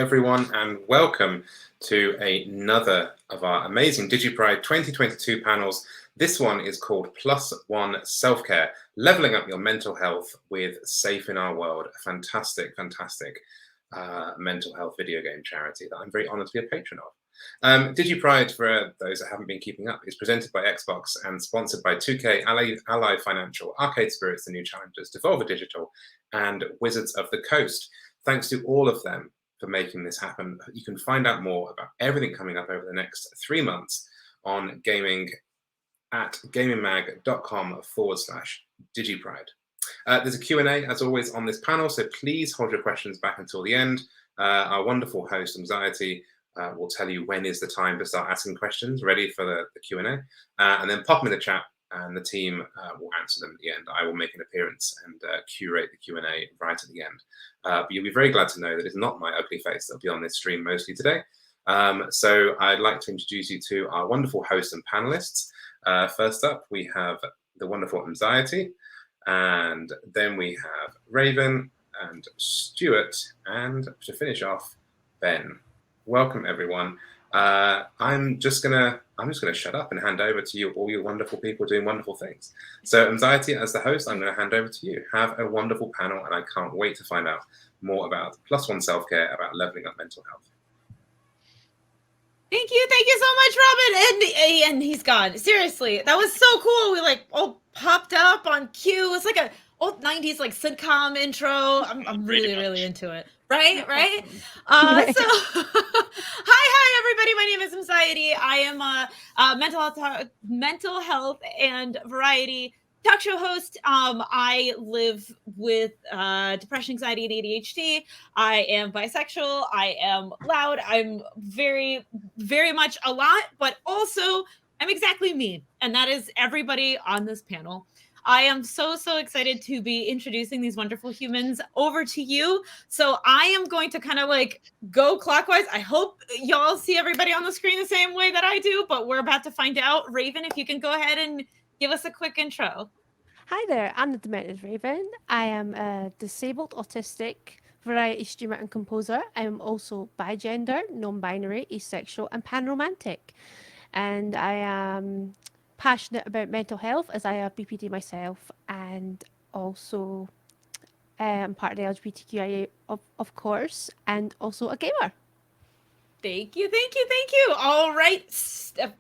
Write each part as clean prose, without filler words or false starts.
everyone, and welcome to another of our amazing DigiPride 2022 panels. This one is called +1 Self-Care, Leveling Up Your Mental Health with Safe in Our World. A fantastic mental health video game charity that I'm very honored to be a patron of. DigiPride, for those that haven't been keeping up, is presented by Xbox and sponsored by 2K, Ally Financial, Arcade Spirits, The New Challengers, Devolver Digital, and Wizards of the Coast. Thanks to all of them for making this happen. You can find out more about everything coming up over the next 3 months on gaming at gamingmag.com/DigiPride. There's a Q&A, as always, on this panel, so please hold your questions back until the end. Our wonderful host, Anxiety, will tell you when is the time to start asking questions, ready for the Q&A, and then pop them in the chat, and the team will answer them at the end. I will make an appearance and curate the Q&A right at the end. But you'll be very glad to know that it's not my ugly face that'll be on this stream mostly today. So I'd like to introduce you to our wonderful hosts and panelists. First up, we have the wonderful Anxiety, and then we have Raven and Stuart, and to finish off, Ben. Welcome, everyone. I'm just gonna shut up and hand over to you, all you wonderful people doing wonderful things. So, Anxiety, as the host, I'm going to hand over to you. Have a wonderful panel, and I can't wait to find out more about +1 Self-Care, about leveling up mental health. Thank you so much, Robin, and he's gone. Seriously, that was so cool. We all popped up on cue. It's like a old 90s sitcom intro. I'm really into it. Right. So hi everybody. My name is Anxiety. I am a mental health and variety talk show host. I live with depression, anxiety, and ADHD. I am bisexual. I am loud. I'm very much a lot, but also I'm exactly me, and that is everybody on this panel. I am so excited to be introducing these wonderful humans over to you. So I am going to kind of go clockwise. I hope y'all see everybody on the screen the same way that I do, but we're about to find out. Raven, if you can go ahead and give us a quick intro. Hi there, I'm the Demented Raven. I am a disabled autistic variety streamer and composer. I am also bigender, non-binary, asexual, and pan-romantic. And I am passionate about mental health, as I have BPD myself, and also I'm part of the LGBTQ, of course, and also a gamer. Thank you. All right,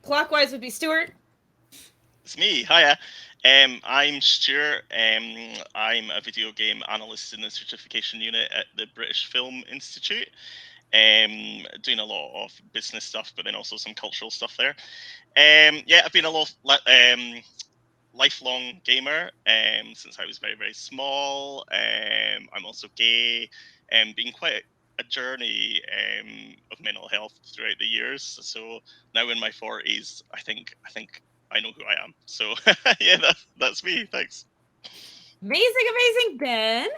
clockwise would be Stuart. It's me. Hiya. I'm Stuart. I'm a video game analyst in the certification unit at the British Film Institute. Doing a lot of business stuff, but then also some cultural stuff there. I've been a lifelong gamer since I was very small. I'm also gay, and been quite a journey of mental health throughout the years. So now in my 40s, I think I know who I am. So that's me. Thanks. Amazing, Ben.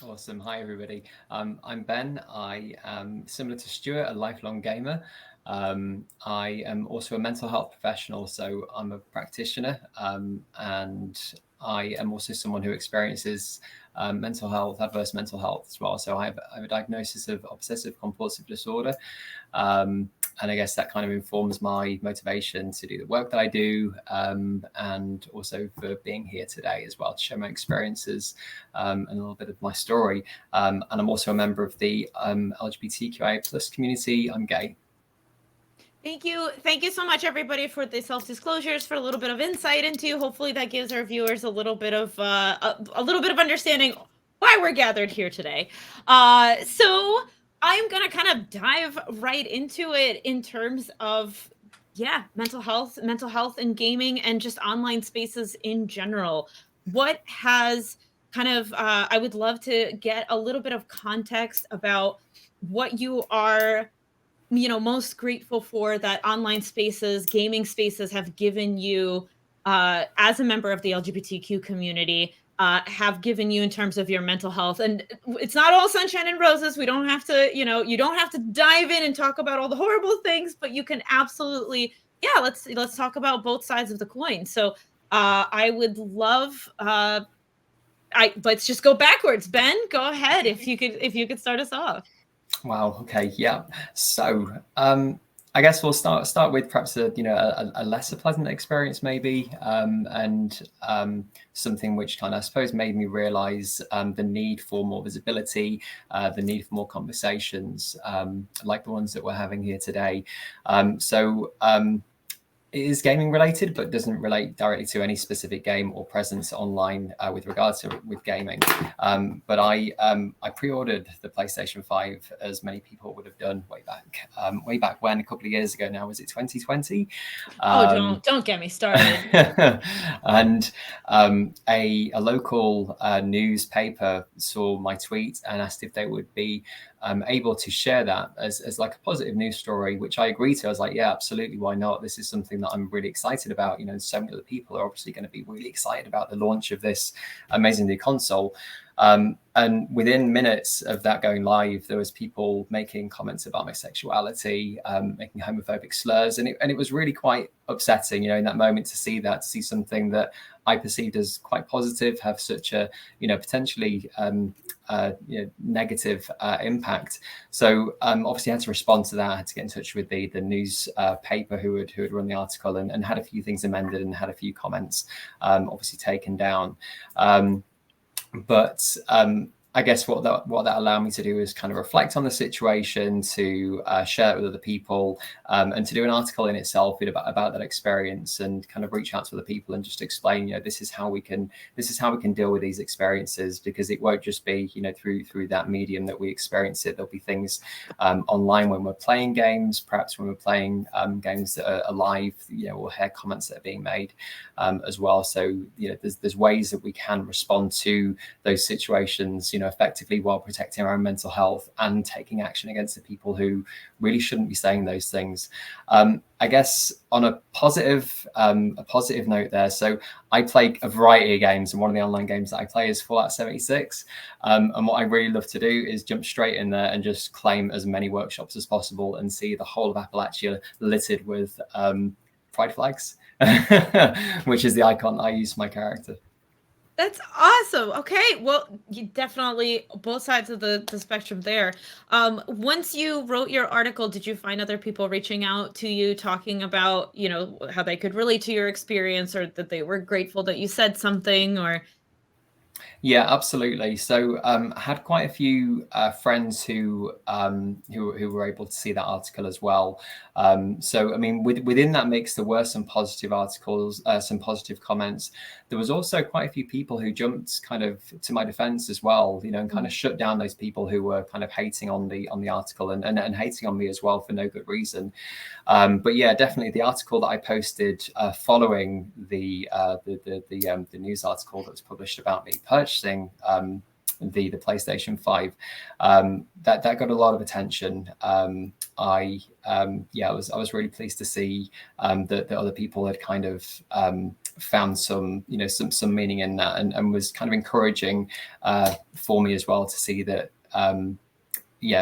Awesome. Hi, everybody. I'm Ben. I am similar to Stuart, a lifelong gamer. I am also a mental health professional, so I'm a practitioner, and I am also someone who experiences adverse mental health as well. So I have a diagnosis of obsessive compulsive disorder. And I guess that kind of informs my motivation to do the work that I do, and also for being here today as well to share my experiences and a little bit of my story. And I'm also a member of the LGBTQIA+ community. I'm gay. Thank you so much, everybody, for the self-disclosures, for a little bit of insight into. Hopefully, that gives our viewers a little bit of understanding why we're gathered here today. So I'm gonna kind of dive right into it in terms of mental health and gaming, and just online spaces in general. What has kind of I would love to get a little bit of context about what you are most grateful for that online spaces, gaming spaces have given you as a member of the LGBTQ community, have given you in terms of your mental health. And it's not all sunshine and roses. We don't have to, you don't have to dive in and talk about all the horrible things, but you can absolutely, let's talk about both sides of the coin. So I would love, let's just go backwards. Ben, go ahead if you could start us off. Wow. Okay. Yeah. So I guess we'll start with perhaps a lesser pleasant experience maybe, and something which kind of, I suppose, made me realize the need for more visibility, the need for more conversations, like the ones that we're having here today. It is gaming related, but doesn't relate directly to any specific game or presence online with regards to with gaming. But I pre-ordered the PlayStation 5, as many people would have done way back when, a couple of years ago now. Was it 2020? Don't get me started. And a local newspaper saw my tweet and asked if they would be able to share that as like a positive news story, which I agreed to. I was like, yeah, absolutely, why not? This is something that I'm really excited about. You know, so many other people are obviously going to be really excited about the launch of this amazing new console. And within minutes of that going live, there was people making comments about my sexuality, making homophobic slurs, and it was really quite upsetting, you know, in that moment to see something that I perceived as quite positive have such a, you know, potentially negative impact. So obviously I had to respond to that. I had to get in touch with the news paper who had run the article and had a few things amended and had a few comments obviously taken down. But I guess what that allowed me to do is kind of reflect on the situation, to share it with other people, and to do an article in itself about that experience, and kind of reach out to other people and just explain, you know, this is how we can deal with these experiences, because it won't just be, you know, through that medium that we experience it. There'll be things online when we're playing games, perhaps when we're playing games that are live, you know, we'll hear comments that are being made as well. So, you know, there's ways that we can respond to those situations, you know, effectively, while protecting our own mental health and taking action against the people who really shouldn't be saying those things. I guess on a positive note there. So I play a variety of games, and one of the online games that I play is Fallout 76. And what I really love to do is jump straight in there and just claim as many workshops as possible and see the whole of Appalachia littered with pride flags, which is the icon I use for my character. That's awesome. Okay, well, you definitely both sides of the spectrum there. Once you wrote your article, did you find other people reaching out to you, talking about, you know, how they could relate to your experience, or that they were grateful that you said something, or? Yeah, absolutely. So I had quite a few friends who were able to see that article as well. So I mean, within that mix, there were some positive articles, some positive comments. There was also quite a few people who jumped kind of to my defense as well, you know, and kind of shut down those people who were kind of hating on the article and hating on me as well for no good reason. But yeah, definitely the article that I posted following the news article that was published about me purchasing the PlayStation 5, that got a lot of attention. I was really pleased to see that other people had kind of found some meaning in that, and was kind of encouraging for me as well to see that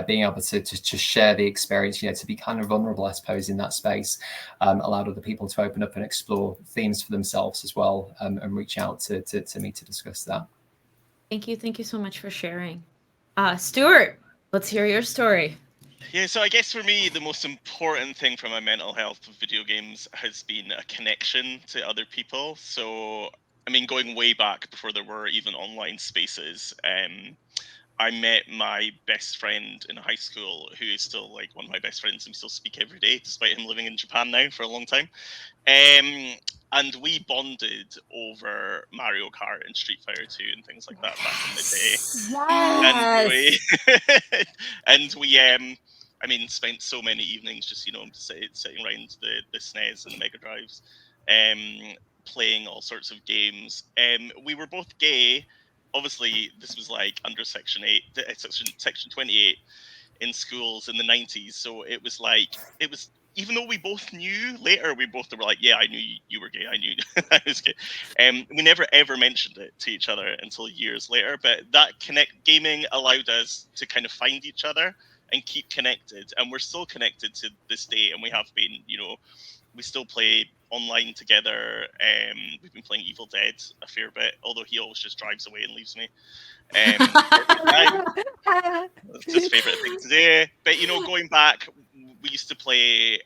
being able to share the experience, you know, to be kind of vulnerable, I suppose, in that space, allowed other people to open up and explore themes for themselves as well, and reach out to me to discuss that. Thank you so much for sharing. Stuart, let's hear your story. Yeah, so I guess for me, the most important thing for my mental health of video games has been a connection to other people. So, I mean, going way back before there were even online spaces, I met my best friend in high school, who is still like one of my best friends, and we still speak every day, despite him living in Japan now for a long time. And we bonded over Mario Kart and Street Fighter 2 and things like that back in the day. Yes. And we I mean, spent so many evenings just, you know, sitting around the SNES and the Mega Drives, playing all sorts of games. We were both gay. Obviously, this was like under Section 28 in schools in the 90s. So it was even though we both knew later, we both were like, yeah, I knew you were gay. I knew I was gay. We never ever mentioned it to each other until years later. But that gaming allowed us to kind of find each other and keep connected. And we're still connected to this day. And we have been, you know, we still play online together. We've been playing Evil Dead a fair bit, although he always just drives away and leaves me. Every time. It's his favourite thing to do. But, you know, going back, we used to play,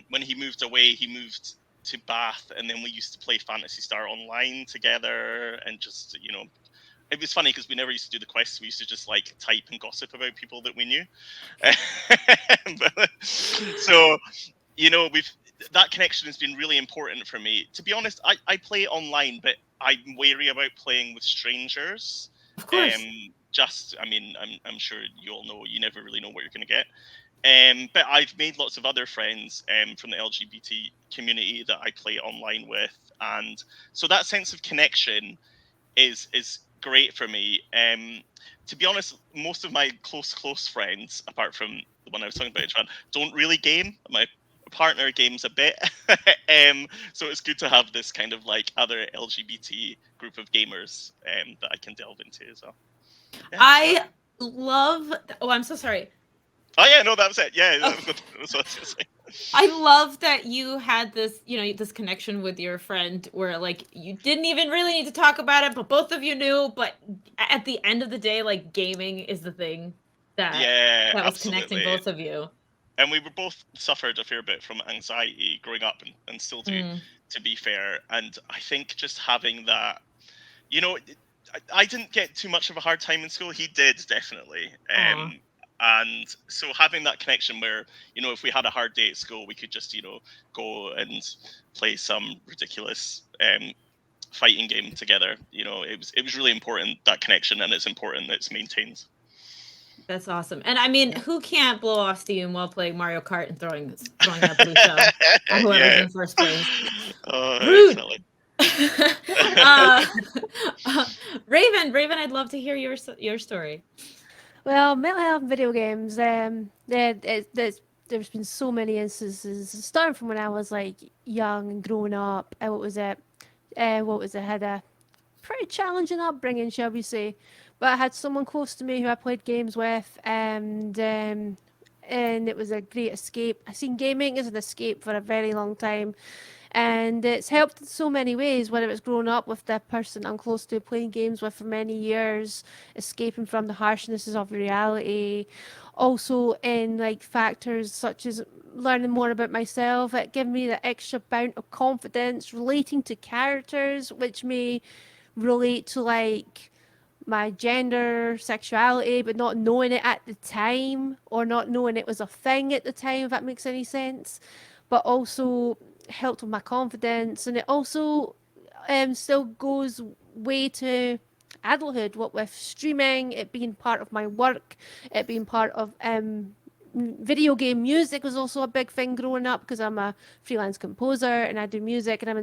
when he moved away, he moved to Bath, and then we used to play Phantasy Star Online together, and just, you know, it was funny because we never used to do the quests. We used to just like type and gossip about people that we knew. So, you know, that connection has been really important for me. To be honest, I play online, but I'm wary about playing with strangers. Of course. I mean, I'm sure you all know, you never really know what you're going to get. But I've made lots of other friends from the LGBT community that I play online with, and so that sense of connection is great for me. To be honest, most of my close friends, apart from the one I was talking about, John, don't really game. My partner games a bit, so it's good to have this kind of like other LGBT group of gamers that I can delve into as well. Yeah. I love. Oh, I'm so sorry. Oh yeah, no, that was it. Yeah, Okay. that's what I was gonna say. I love that you had this, you know, this connection with your friend where like you didn't even really need to talk about it, but both of you knew. But at the end of the day, like gaming is the thing that was absolutely. connecting both of you. And we were both suffered a fair bit from anxiety growing up, and still do, to be fair. And I think just having that, you know, I didn't get too much of a hard time in school. He did, definitely. And so having that connection where, you know, if we had a hard day at school, we could just, you know, go and play some ridiculous fighting game together. You know, it was really important, that connection, and it's important that it's maintained. That's awesome. And I mean, who can't blow off steam while playing Mario Kart and throwing that blue shell at whoever's in first place? Rude. Raven, I'd love to hear your story. Well, mental health and video games. There's been so many instances, starting from when I was like young and growing up. What was it? I had a pretty challenging upbringing, shall we say? But I had someone close to me who I played games with, and it was a great escape. I've seen gaming as an escape for a very long time. And it's helped in so many ways, whether it's growing up with the person I'm close to, playing games with for many years, escaping from the harshnesses of reality. Also in like factors such as learning more about myself, it gave me the extra bout of confidence, relating to characters, which may relate to like my gender, sexuality, but not knowing it at the time, or not knowing it was a thing at the time, if that makes any sense. But also helped with my confidence, and it also still goes way to adulthood, what with streaming, it being part of my work, it being part of video game music was also a big thing growing up, because I'm a freelance composer and I do music, and I'm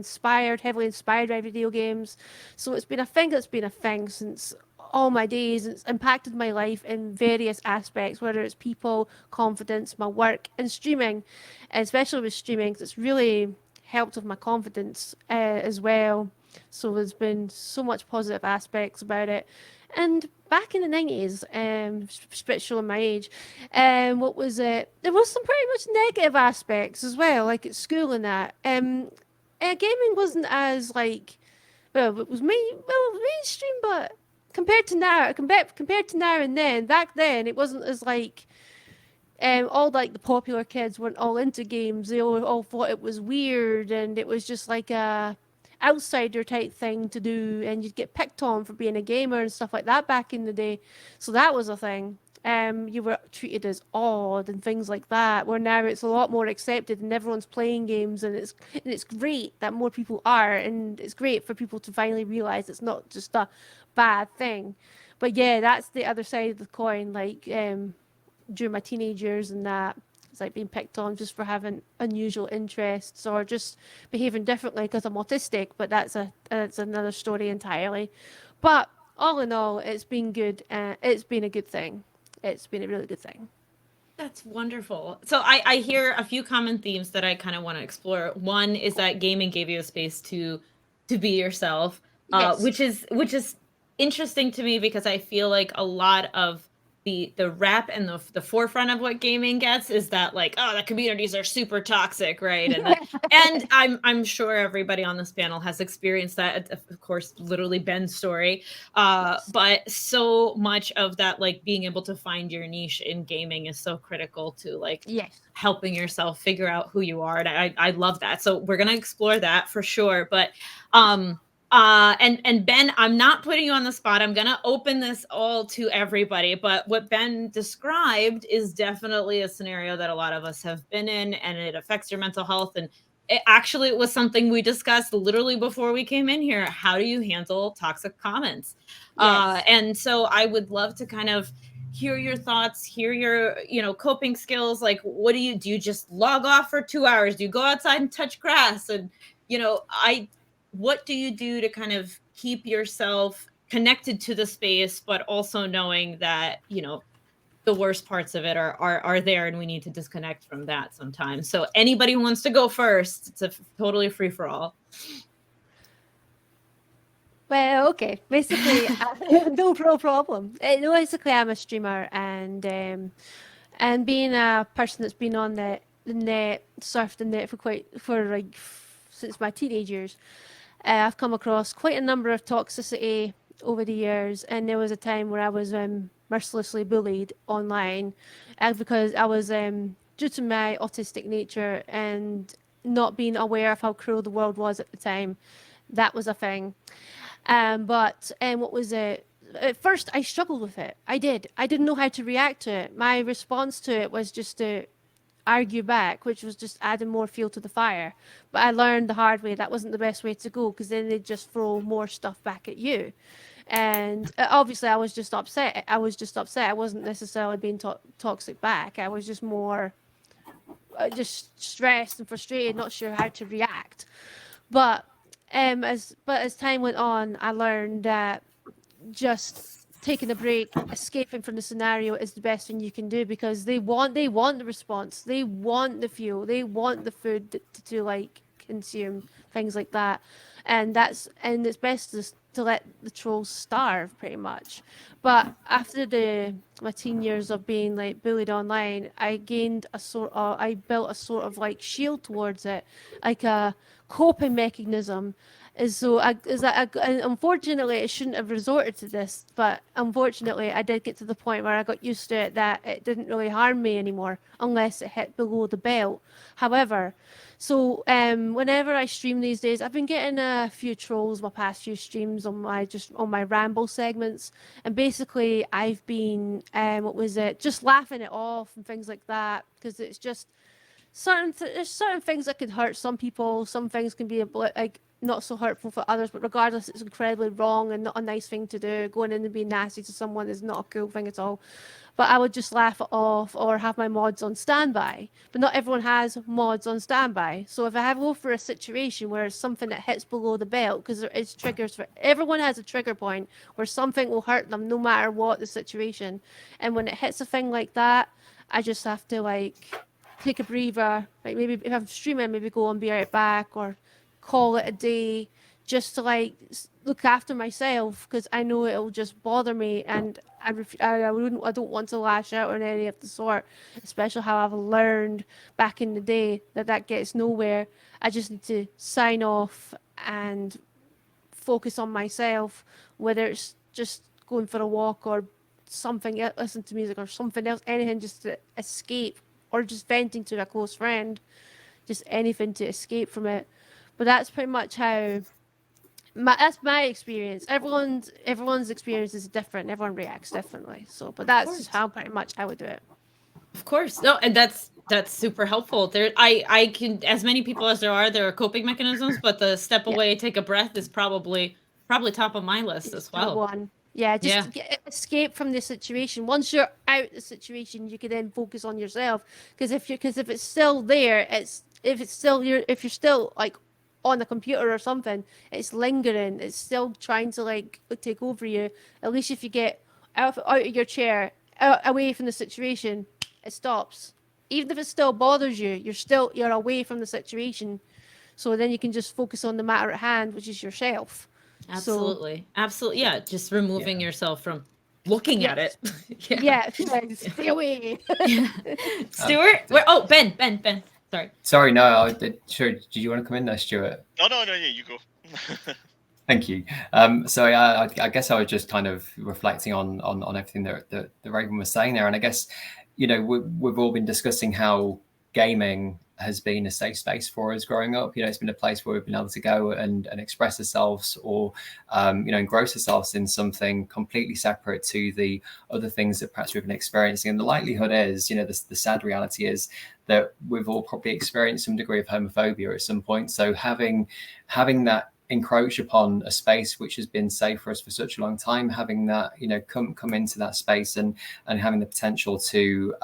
heavily inspired by video games. So it's been a thing that's been a thing since all my days. It's impacted my life in various aspects, whether it's people, confidence, my work, and streaming, especially with streaming, because it's really helped with my confidence as well. So there's been so much positive aspects about it. And back in the 90s, bit showing my age, what was it? There was some pretty much negative aspects as well, like at school and that. Gaming wasn't as like, well, it was mainstream, but compared to now and then, back then it wasn't as like, all like the popular kids weren't all into games. They all thought it was weird, and it was just like a outsider type thing to do, and you'd get picked on for being a gamer and stuff like that back in the day. So that was a thing. You were treated as odd and things like that, where now it's a lot more accepted and everyone's playing games, and it's great that more people are, and it's great for people to finally realize it's not just a bad thing. But yeah, that's the other side of the coin. Like during my teenage years and that, it's like being picked on just for having unusual interests or just behaving differently because I'm autistic, but that's another story entirely. But all in all, it's been good. It's been a good thing. It's been a really good thing. That's wonderful. So I hear a few common themes that I kind of want to explore. One is that gaming gave you a space to be yourself, Yes. which is interesting to me, because I feel like a lot of the rap and the forefront of what gaming gets is that like, oh, the communities are super toxic, right? And I'm sure everybody on this panel has experienced that. Of course, literally Ben's story, but so much of that, like being able to find your niche in gaming is so critical to like helping yourself figure out who you are, and I love that. So we're gonna explore that for sure, but and Ben, I'm not putting you on the spot. I'm gonna open this all to everybody, but what Ben described is definitely a scenario that a lot of us have been in, and it affects your mental health. And it was something we discussed literally before we came in here. How do you handle toxic comments? And so I would love to kind of hear your thoughts, hear your, coping skills. Like, what do you just log off for 2 hours? Do you go outside and touch grass? And, what do you do to kind of keep yourself connected to the space, but also knowing that, the worst parts of it are there, and we need to disconnect from that sometimes. So anybody who wants to go first, it's a totally free for all. Well, okay. Basically, no problem. Basically, I'm a streamer, and being a person that's been on the net, surfed the net since my teenage years, I've come across quite a number of toxicity over the years, and there was a time where I was mercilessly bullied online, because I was due to my autistic nature and not being aware of how cruel the world was at the time. That was a thing. But what was it? At first, I struggled with it. I didn't know how to react to it. My response to it was just to argue back, which was just adding more fuel to the fire. But I learned the hard way that wasn't the best way to go, because then they'd just throw more stuff back at you. And obviously, I was just upset. I wasn't necessarily being toxic back. I was just more just stressed and frustrated, not sure how to react. But as time went on, I learned that just taking a break, escaping from the scenario is the best thing you can do, because they want the response, they want the fuel, they want the food to like consume, things like that. And it's best to let the trolls starve, pretty much. But after my teen years of being like bullied online, I built a sort of like shield towards it, like a coping mechanism. Unfortunately, I shouldn't have resorted to this, but unfortunately, I did get to the point where I got used to it, that it didn't really harm me anymore unless it hit below the belt. However, whenever I stream these days, I've been getting a few trolls my past few streams on my ramble segments, and basically I've been just laughing it off and things like that, because it's just there's certain things that could hurt some people. Some things can be like not so hurtful for others, but regardless, it's incredibly wrong and not a nice thing to do. Going in and being nasty to someone is not a cool thing at all. But I would just laugh it off or have my mods on standby. But not everyone has mods on standby. So if I go for a situation where it's something that hits below the belt, because there is triggers for everyone, has a trigger point where something will hurt them no matter what the situation. And when it hits a thing like that, I just have to like take a breather. Like maybe if I'm streaming, maybe go and be right back, or call it a day, just to like look after myself, because I know it'll just bother me, and I don't want to lash out on any of the sort, especially how I've learned back in the day that gets nowhere. I just need to sign off and focus on myself, whether it's just going for a walk or something, listen to music or something else, anything just to escape, or just venting to a close friend, just anything to escape from it. But that's pretty much how that's my experience. Everyone's experience is different. Everyone reacts differently. So, but that's just how pretty much I would do it. Of course, no, and that's super helpful. I can, as many people as there are coping mechanisms, but the step away, take a breath is probably top of my list as well. One. Yeah, just escape from the situation. Once you're out of the situation, you can then focus on yourself. Because if it's still there, if you're still like on the computer or something, it's lingering. It's still trying to like take over you. At least if you get out of your chair, away from the situation, it stops. Even if it still bothers you, you're away from the situation. So then you can just focus on the matter at hand, which is yourself. Absolutely. Yeah. Just removing yourself from looking at it. Yeah, stay away. Stuart, Ben. Sorry. Sorry, no. Sure. Did you want to come in there, Stuart? No, yeah, you go. Thank you. So I guess I was just kind of reflecting on everything that Raven was saying there, and I guess we've all been discussing how gaming has been a safe space for us growing up. It's been a place where we've been able to go and express ourselves, or engross ourselves in something completely separate to the other things that perhaps we've been experiencing. And the likelihood is, the sad reality is that we've all probably experienced some degree of homophobia at some point. So having that encroach upon a space which has been safe for us for such a long time, having that come into that space and having the potential to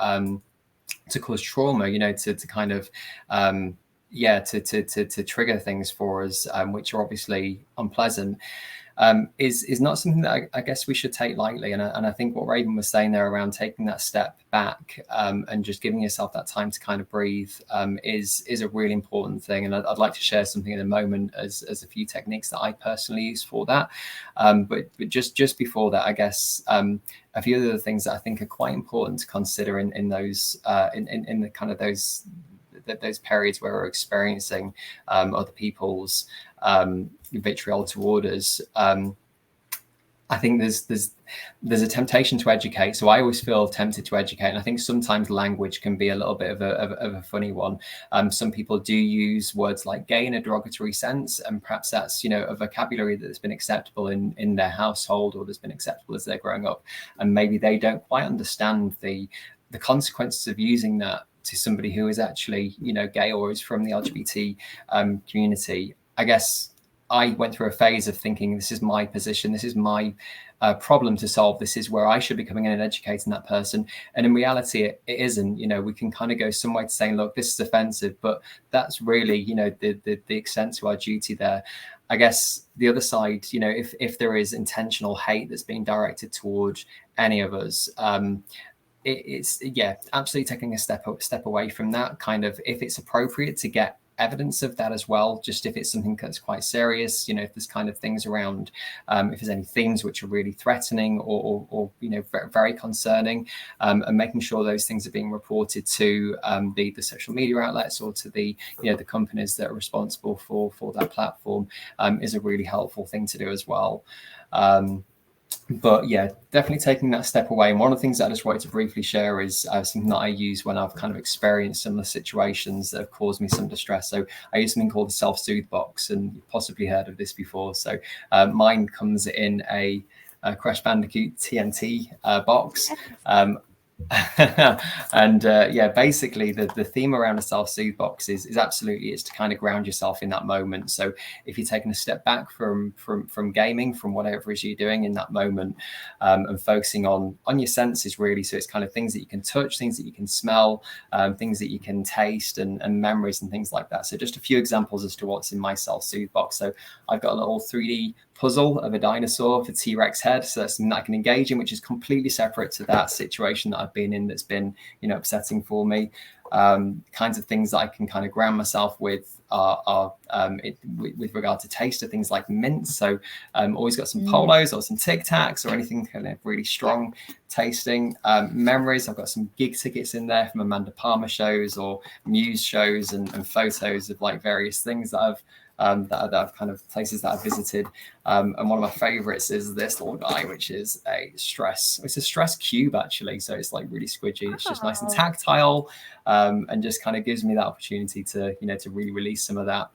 cause trauma, to kind of to trigger things for us, which are obviously unpleasant, is not something that I guess we should take lightly. And I think what Raven was saying there around taking that step back and just giving yourself that time to kind of breathe is a really important thing. And I'd like to share something in a moment as a few techniques that I personally use for that. But just before that, I guess a few of the things that I think are quite important to consider in those in the kind of those periods where we're experiencing other people's vitriol toward us. I think there's a temptation to educate. So I always feel tempted to educate. And I think sometimes language can be a little bit of a funny one. Some people do use words like gay in a derogatory sense. And perhaps that's, a vocabulary that's been acceptable in their household, or that's been acceptable as they're growing up. And maybe they don't quite understand the consequences of using that to somebody who is actually, gay or is from the LGBT community. I guess I went through a phase of thinking, this is my position, this is my problem to solve, this is where I should be coming in and educating that person. And in reality, it isn't. We can kind of go some way to saying, look, this is offensive, but that's really, the extent to our duty there. I guess the other side, if there is intentional hate that's being directed toward any of us, it's absolutely taking a step away from that. Kind of, if it's appropriate, to get evidence of that as well, just if it's something that's quite serious, if there's kind of things around, if there's any themes which are really threatening or very concerning, and making sure those things are being reported to the social media outlets, or to the the companies that are responsible for that platform, is a really helpful thing to do as well. But yeah, definitely taking that step away. And one of the things that I just wanted to briefly share is something that I use when I've kind of experienced similar situations that have caused me some distress. So I use something called the self-soothe box, and you've possibly heard of this before. So mine comes in a Crash Bandicoot TNT box. And basically the theme around a self-soothe box is absolutely, it's to kind of ground yourself in that moment. So if you're taking a step back from gaming, from whatever it is you're doing in that moment, and focusing on your senses really. So it's kind of things that you can touch, things that you can smell, things that you can taste, and memories and things like that. So just a few examples as to what's in my self-soothe box. So I've got a little 3D puzzle of a dinosaur with a T-Rex head, so that's something that I can engage in, which is completely separate to that situation that I've been in that's been upsetting for me. Kinds of things that I can kind of ground myself with are with regard to taste of things like mints. So always got some Polos or some Tic Tacs or anything kind of really strong tasting. Memories, I've got some gig tickets in there from Amanda Palmer shows or Muse shows, and photos of like various things that I've kind of places that I've visited. And one of my favorites is this little guy, which is it's a stress cube actually. So it's like really squidgy. It's just nice and tactile, and just kind of gives me that opportunity to, to really release some of that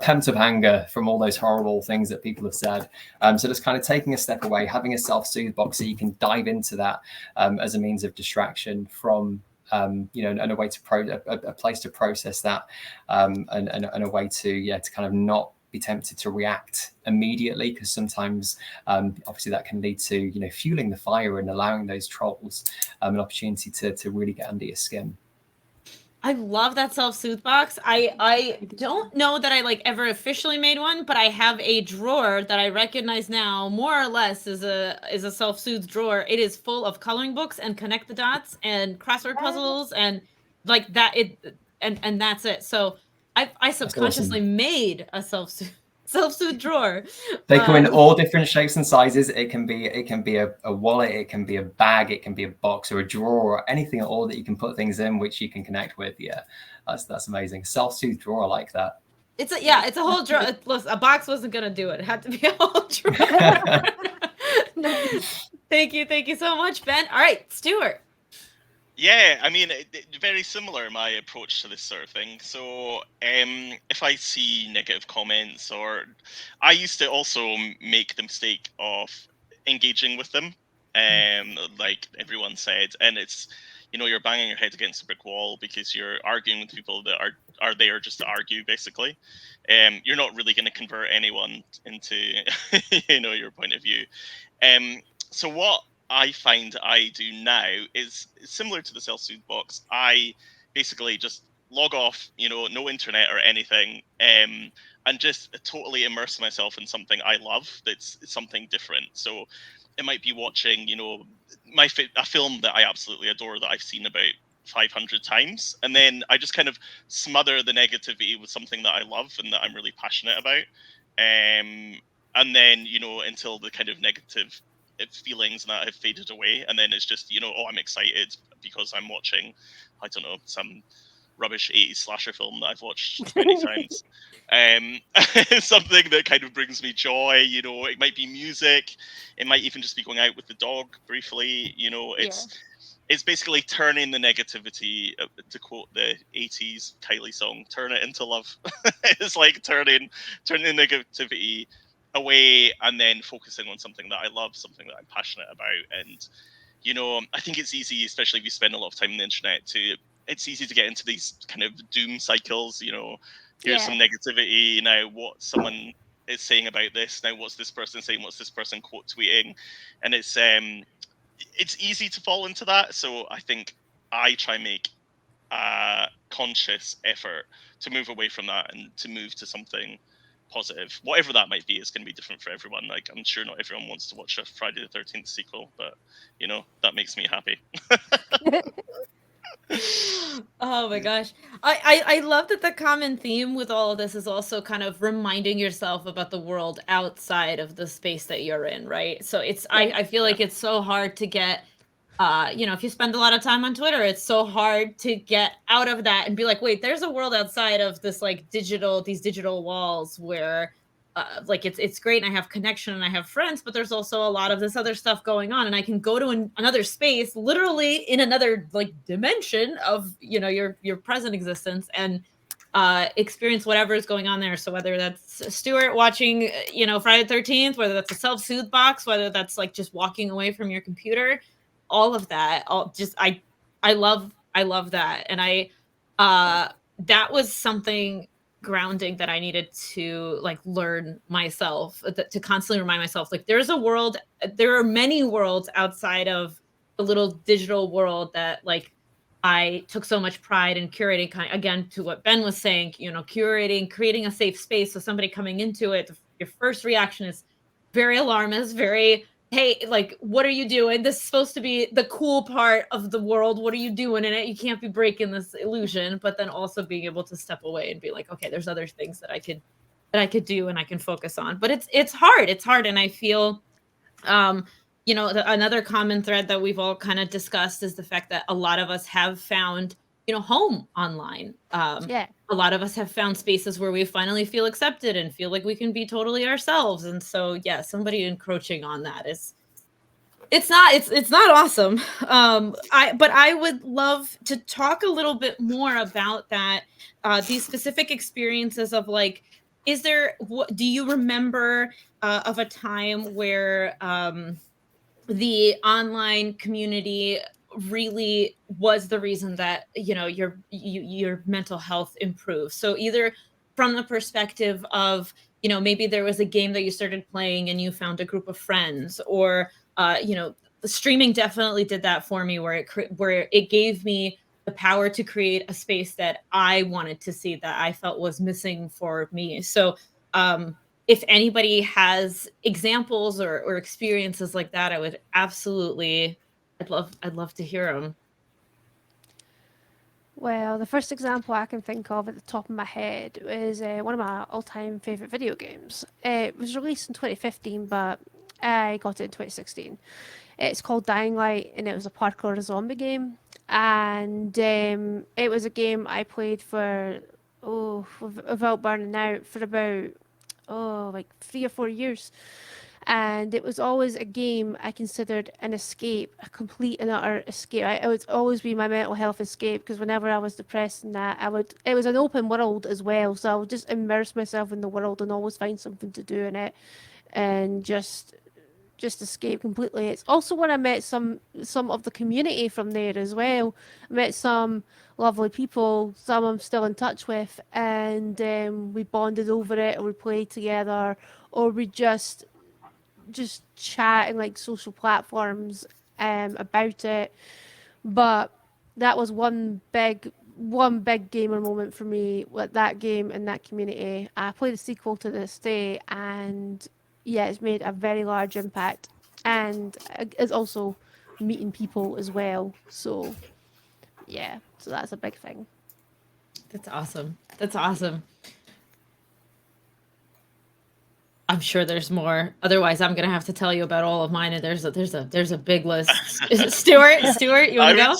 pent up anger from all those horrible things that people have said. So just kind of taking a step away, having a self-soothe box so you can dive into that as a means of distraction from and a way to a place to process that, and a way to kind of not be tempted to react immediately, because sometimes obviously that can lead to fueling the fire and allowing those trolls an opportunity to really get under your skin. I love that self-soothe box. I don't know that I ever officially made one, but I have a drawer that I recognize now more or less as a self-soothe drawer. It is full of coloring books and connect the dots and crossword puzzles and like that. And that's it. So I subconsciously made a self-soothe self-soothe drawer. They come in all different shapes and sizes. It can be a wallet, it can be a bag, it can be a box or a drawer, or anything at all that you can put things in which you can connect with. Yeah, that's amazing. Self-soothe drawer, I like that. It's a whole drawer. Listen, a box wasn't gonna do it. It had to be a whole drawer. Thank you so much, Ben. All right, Stuart. Yeah, I mean, very similar my approach to this sort of thing. So, if I see negative comments, or I used to also make the mistake of engaging with them, like everyone said, and it's, you're banging your head against a brick wall because you're arguing with people that are there just to argue, basically. You're not really going to convert anyone into, your point of view. So what I find I do now is similar to the self-soothe box. I basically just log off, no internet or anything, and just totally immerse myself in something I love. That's something different. So it might be watching, a film that I absolutely adore that I've seen about 500 times, and then I just kind of smother the negativity with something that I love and that I'm really passionate about, and then until the kind of negative feelings and that have faded away, and then it's just I'm excited because I'm watching, I don't know, some rubbish 80s slasher film that I've watched 20 times. Something that kind of brings me joy. It might be music, it might even just be going out with the dog briefly. It's basically turning the negativity, to quote the 80s Kylie song, turn it into love. It's like turning the negativity away and then focusing on something that I love, something that I'm passionate about. And I think it's easy, especially if you spend a lot of time on the internet, it's easy to get into these kind of doom cycles. Here's some negativity, now what someone is saying about this, now what's this person saying, what's this person quote tweeting, and it's easy to fall into that. So I think I try and make a conscious effort to move away from that and to move to something positive, whatever that might be. Is going to be different for everyone. Like, I'm sure not everyone wants to watch a Friday the 13th sequel, but that makes me happy. Oh my gosh. I love that the common theme with all of this is also kind of reminding yourself about the world outside of the space that you're in, right? So I feel like it's so hard to get, if you spend a lot of time on Twitter, it's so hard to get out of that and be like, wait, there's a world outside of this, like, these digital walls where like it's great and I have connection and I have friends, but there's also a lot of this other stuff going on, and I can go to another space, literally in another, like, dimension of your present existence, and experience whatever is going on there. So whether that's Stuart watching Friday the 13th, whether that's a self-soothe box, whether that's like just walking away from your computer, all of that, I love that. And that was something grounding that I needed to, like, learn myself, to constantly remind myself, like, there are many worlds outside of the little digital world that, like, I took so much pride in curating, again, to what Ben was saying, creating a safe space. So somebody coming into it, your first reaction is very alarmist, very, hey, like, what are you doing? This is supposed to be the cool part of the world. What are you doing in it? You can't be breaking this illusion. But then also being able to step away and be like, okay, there's other things that I could do and I can focus on. But it's hard. It's hard. And I feel, another common thread that we've all kind of discussed is the fact that a lot of us have found, home online. A lot of us have found spaces where we finally feel accepted and feel like we can be totally ourselves. And so, yeah, somebody encroaching on that it's not awesome. But I would love to talk a little bit more about that, these specific experiences of, like, do you remember of a time where the online community really was the reason that your mental health improved? So either from the perspective of, maybe there was a game that you started playing and you found a group of friends, or the streaming definitely did that for me, where it gave me the power to create a space that I wanted to see, that I felt was missing for me. So if anybody has examples or experiences like that, I would I'd love to hear them. Well, the first example I can think of at the top of my head is one of my all-time favourite video games. It was released in 2015, but I got it in 2016. It's called Dying Light, and it was a parkour zombie game. And it was a game I played for, without burning out, for about, like 3 or 4 years. And it was always a game I considered an escape, a complete and utter escape. It would always be my mental health escape, because whenever I was depressed and that, it was an open world as well, so I would just immerse myself in the world and always find something to do in it, and just escape completely. It's also when I met some of the community from there as well. I met some lovely people, some I'm still in touch with, and we bonded over it, or we played together, or we just chat in like social platforms about it. But that was one big gamer moment for me with that game and that community. I play the sequel to this day, and yeah, it's made a very large impact, and it's also meeting people as well. So yeah, so that's a big thing. That's awesome. That's awesome. I'm sure there's more. Otherwise, I'm gonna have to tell you about all of mine. And there's a big list. Is it Stuart? Stuart, you want to go?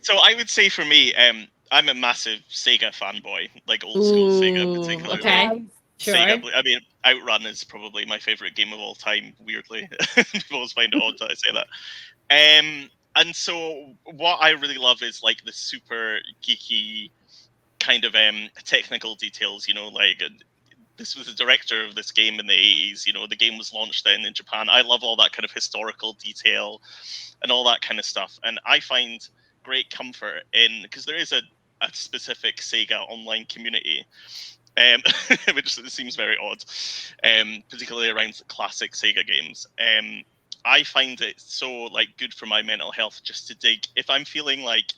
So I would say for me, I'm a massive Sega fanboy, like old school Sega particularly. Okay, sure. Sega, I mean, Outrun is probably my favorite game of all time. Weirdly, people always find it odd that I say that. And so what I really love is like the super geeky kind of technical details. You know, like this was the director of this game in the 80s. You know, the game was launched then in Japan. I love all that kind of historical detail and all that kind of stuff. And I find great comfort in, because there is a specific Sega online community, which seems very odd, particularly around classic Sega games. I find it so like good for my mental health just to dig. If I'm feeling like,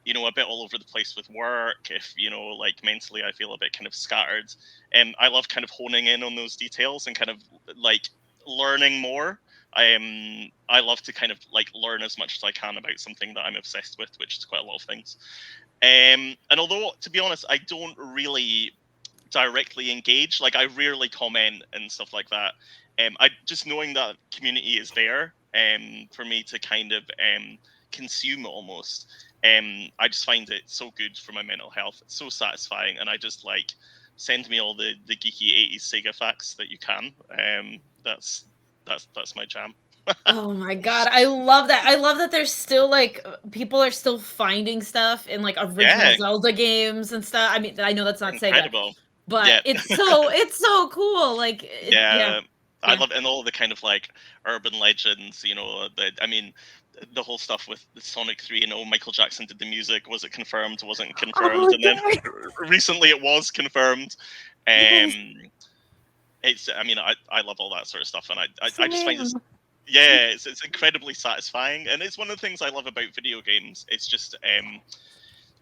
you know, a bit all over the place with work, if, you know, like mentally I feel a bit kind of scattered, I love kind of honing in on those details and kind of like learning more. I love to kind of like learn as much as I can about something that I'm obsessed with, which is quite a lot of things. And although, to be honest, I don't really directly engage, like I rarely comment and stuff like that. I just knowing that community is there, for me to kind of consume almost. I just find it so good for my mental health. It's so satisfying, and I just like send me all the geeky 80s Sega facts that you can. That's my jam. Oh my god, I love that. I love that there's still like people are still finding stuff in like original Zelda games and stuff. I mean, I know that's not incredible. Sega, but it's so cool. Like I love, and all the kind of like urban legends, you know, I mean, the whole stuff with the Sonic 3, you know, Michael Jackson did the music. Was it confirmed? Wasn't confirmed? And then recently it was confirmed. It's, I mean, I love all that sort of stuff, and I just find it's incredibly satisfying, and it's one of the things I love about video games. It's just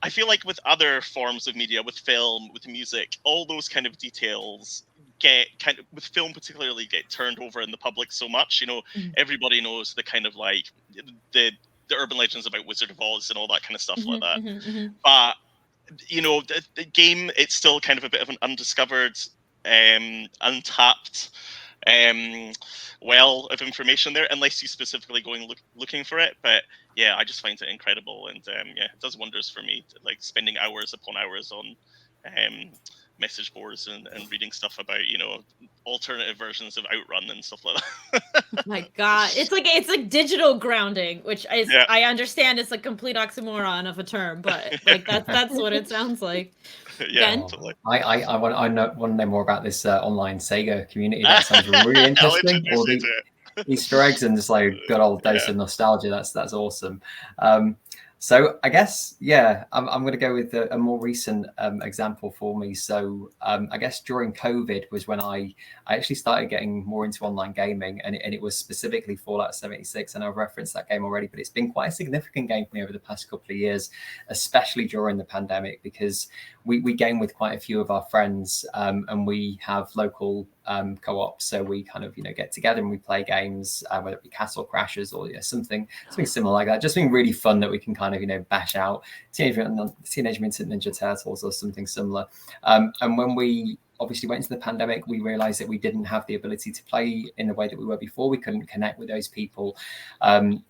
I feel like with other forms of media, with film, with music, all those kind of details get kind of, with film particularly, get turned over in the public so much. You know, everybody knows the kind of like the urban legends about Wizard of Oz and all that kind of stuff like that. But you know, the game, it's still kind of a bit of an undiscovered, untapped well of information there, unless you specifically going looking for it. But yeah, I just find it incredible, and it does wonders for me, like spending hours upon hours on message boards and reading stuff about, you know, alternative versions of Outrun and stuff like that. Oh my god, it's like digital grounding, which I understand it's a complete oxymoron of a term, but like that's what it sounds like. Yeah, totally. I want to know more about this online Sega community. That sounds really interesting. All the Easter eggs and just like good old dose of nostalgia. That's awesome. So I guess, I'm going to go with a more recent example for me. So I guess during COVID was when I actually started getting more into online gaming, and it was specifically Fallout 76. And I've referenced that game already, but it's been quite a significant game for me over the past couple of years, especially during the pandemic, because we game with quite a few of our friends, and we have local co-op. So we kind of get together and we play games, whether it be Castle Crashers or something similar like that. Just being really fun that we can kind of bash out Teenage Mutant Ninja Turtles or something similar. And when we obviously went into the pandemic, we realized that we didn't have the ability to play in the way that we were before. We couldn't connect with those people. And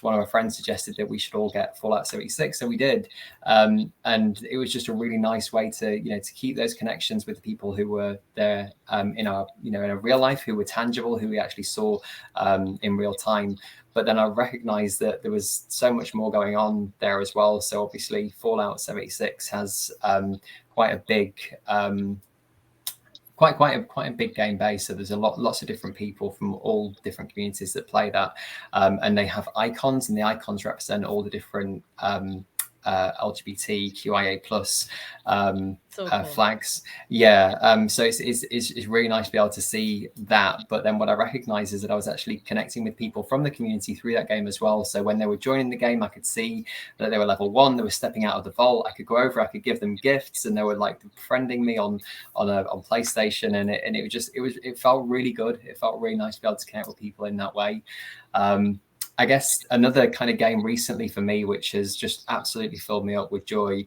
one of our friends suggested that we should all get Fallout 76. So we did. And it was just a really nice way to, to keep those connections with the people who were there in our, in our real life, who were tangible, who we actually saw in real time. But then I recognized that there was so much more going on there as well. So obviously Fallout 76 has quite a big quite a big game base. So there's lots of different people from all different communities that play that, and they have icons, and the icons represent all the different LGBTQIA plus flags. So it's really nice to be able to see that. But then what I recognize is that I was actually connecting with people from the community through that game as well. So when they were joining the game, I could see that they were level 1, they were stepping out of the vault. I could go over, I could give them gifts, and they were like befriending me on PlayStation, and it felt really good. It felt really nice to be able to connect with people in that way. I guess another kind of game recently for me, which has just absolutely filled me up with joy,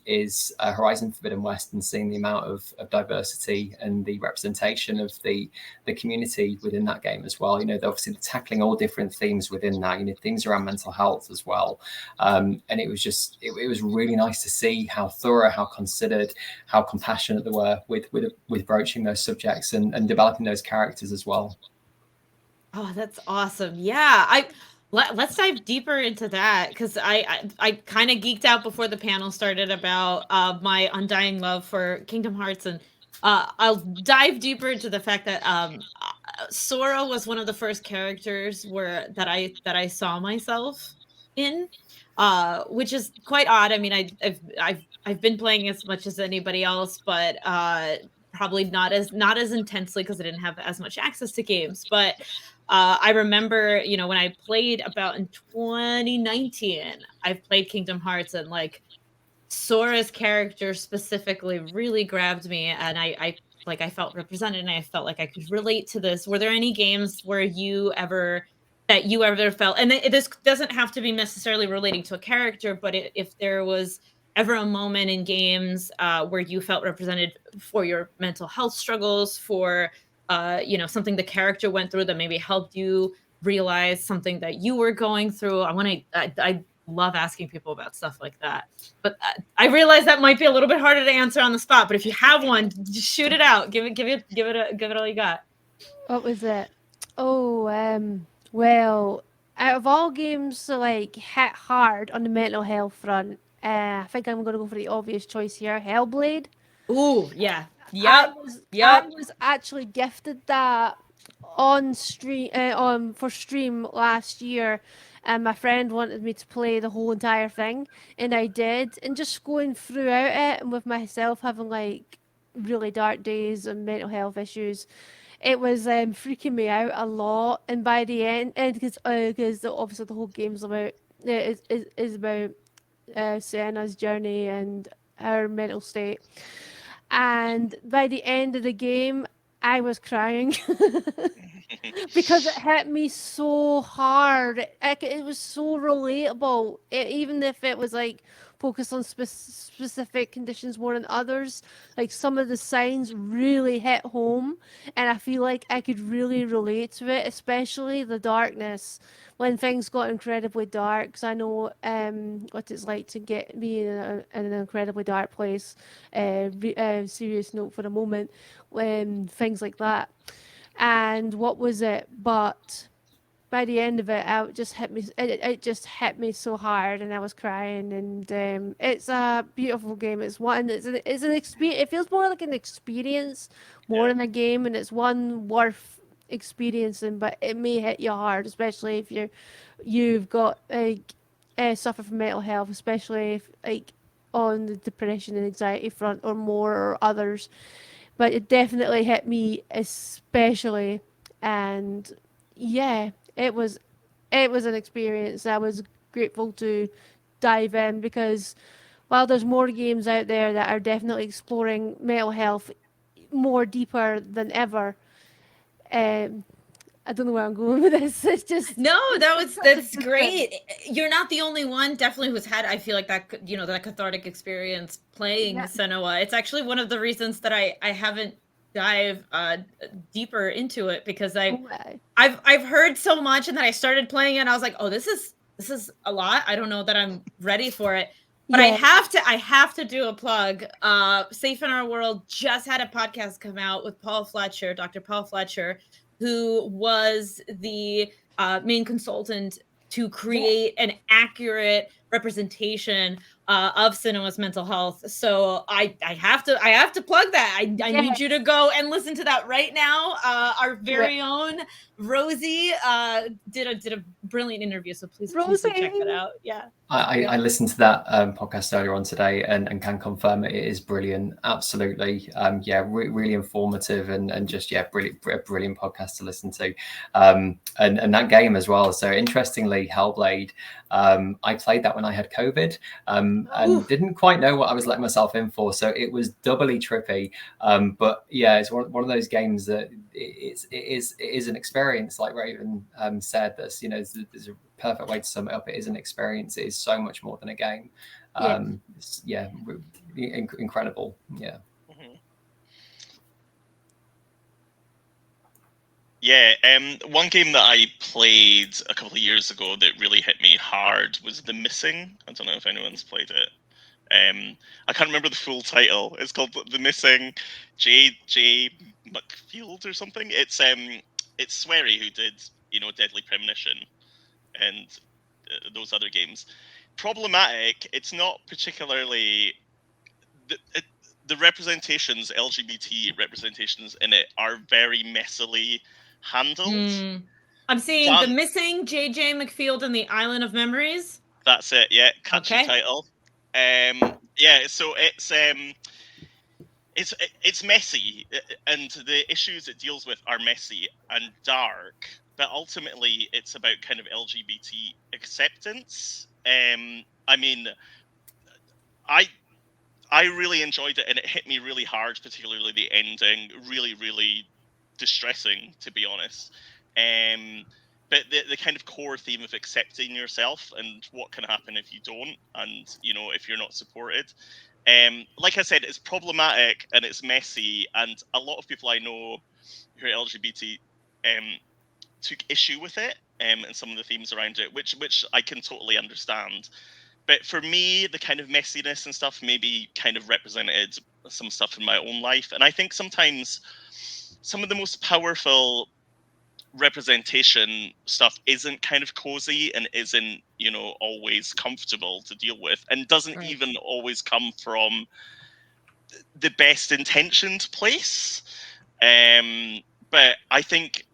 is Horizon Forbidden West, and seeing the amount of diversity and the representation of the community within that game as well. They're obviously tackling all different themes within that, things around mental health as well. And it was just, it was really nice to see how thorough, how considered, how compassionate they were with broaching those subjects and developing those characters as well. Oh, that's awesome. Yeah, let's dive deeper into that, because I kind of geeked out before the panel started about my undying love for Kingdom Hearts, and I'll dive deeper into the fact that Sora was one of the first characters that I saw myself in, which is quite odd. I mean, I've been playing as much as anybody else, but probably not as intensely, because I didn't have as much access to games. But I remember, when I played about in 2019, I've played Kingdom Hearts, and like Sora's character specifically really grabbed me, and I felt represented, and I felt like I could relate to this. Were there any games where you ever felt, and this doesn't have to be necessarily relating to a character, but if there was ever a moment in games where you felt represented for your mental health struggles, for something the character went through that maybe helped you realize something that you were going through? I love asking people about stuff like that, but I realize that might be a little bit harder to answer on the spot. But if you have one, just shoot it out. Give it all you got. What was it? Oh, well, out of all games that hit hard on the mental health front, I think I'm going to go for the obvious choice here, Hellblade. Ooh, yeah. I was actually gifted that on stream for stream last year, and my friend wanted me to play the whole entire thing, and I did. And just going throughout it, and with myself having really dark days and mental health issues, it was freaking me out a lot. And by the end, because obviously the whole game's about is about Senna's journey and her mental state. And by the end of the game, I was crying because it hit me so hard. It was so relatable. Even if it was focused on specific conditions more than others, some of the signs really hit home, and I feel like I could really relate to it, especially the darkness. When things got incredibly dark, because I know what it's like to be in an incredibly dark place. Serious note for a moment, when things like that. And what was it? But by the end of it, it just hit me. It just hit me so hard, and I was crying. And it's a beautiful game. It's one. It's an experience. It feels more like an experience more than a game, and it's one worth experiencing. But it may hit you hard, especially if you've got suffer from mental health, especially if on the depression and anxiety front, or more, or others. But it definitely hit me especially, and yeah, it was an experience. I was grateful to dive in, because while there's more games out there that are definitely exploring mental health more deeper than ever. I don't know where I'm going with this. It's just No, that's good great. You're not the only one, definitely, who's had, I feel like, that, you know, that cathartic experience playing Senua. It's actually one of the reasons that I haven't dived deeper into it, because I've heard so much, and then I started playing it and I was like, oh, this is a lot. I don't know that I'm ready for it. But I have to do a plug. Safe in Our World just had a podcast come out with Paul Fletcher, Dr. Paul Fletcher, who was the main consultant to create an accurate representation of Senua's mental health. So I have to plug that. I need you to go and listen to that right now. Our very own Rosie did a brilliant interview. So please do check that out. Yeah. I listened to that podcast earlier on today and can confirm it is brilliant. Absolutely. Really informative and just, brilliant podcast to listen to. And that game as well. So interestingly, Hellblade, I played that when I had COVID and didn't quite know what I was letting myself in for. So it was doubly trippy. But yeah, it's one of those games that it is an experience, like Raven said. That's, you know, there's a perfect way to sum it up. It is an experience. It is so much more than a game. Incredible. Yeah. Yeah, one game that I played a couple of years ago that really hit me hard was The Missing. I don't know if anyone's played it. I can't remember the full title. It's called The Missing. J. McField or something. It's Swery who did, you know, Deadly Premonition and those other games. Problematic. It's not particularly the representations, LGBT representations in it are very messily handled. I'm seeing The Missing, J.J. McField and the Island of Memories. That's it. Yeah, catchy title. So it's messy, and the issues it deals with are messy and dark. But ultimately, it's about kind of LGBT acceptance. I mean, I really enjoyed it, and it hit me really hard, particularly the ending. Really, really distressing, to be honest. But the kind of core theme of accepting yourself and what can happen if you don't, and, you know, if you're not supported. Like I said, it's problematic and it's messy, and a lot of people I know who are LGBT took issue with it and some of the themes around it, which I can totally understand. But for me, the kind of messiness and stuff maybe kind of represented some stuff in my own life. And I think sometimes some of the most powerful representation stuff isn't kind of cozy and isn't, you know, always comfortable to deal with, and doesn't even always come from the best intentioned place. But I think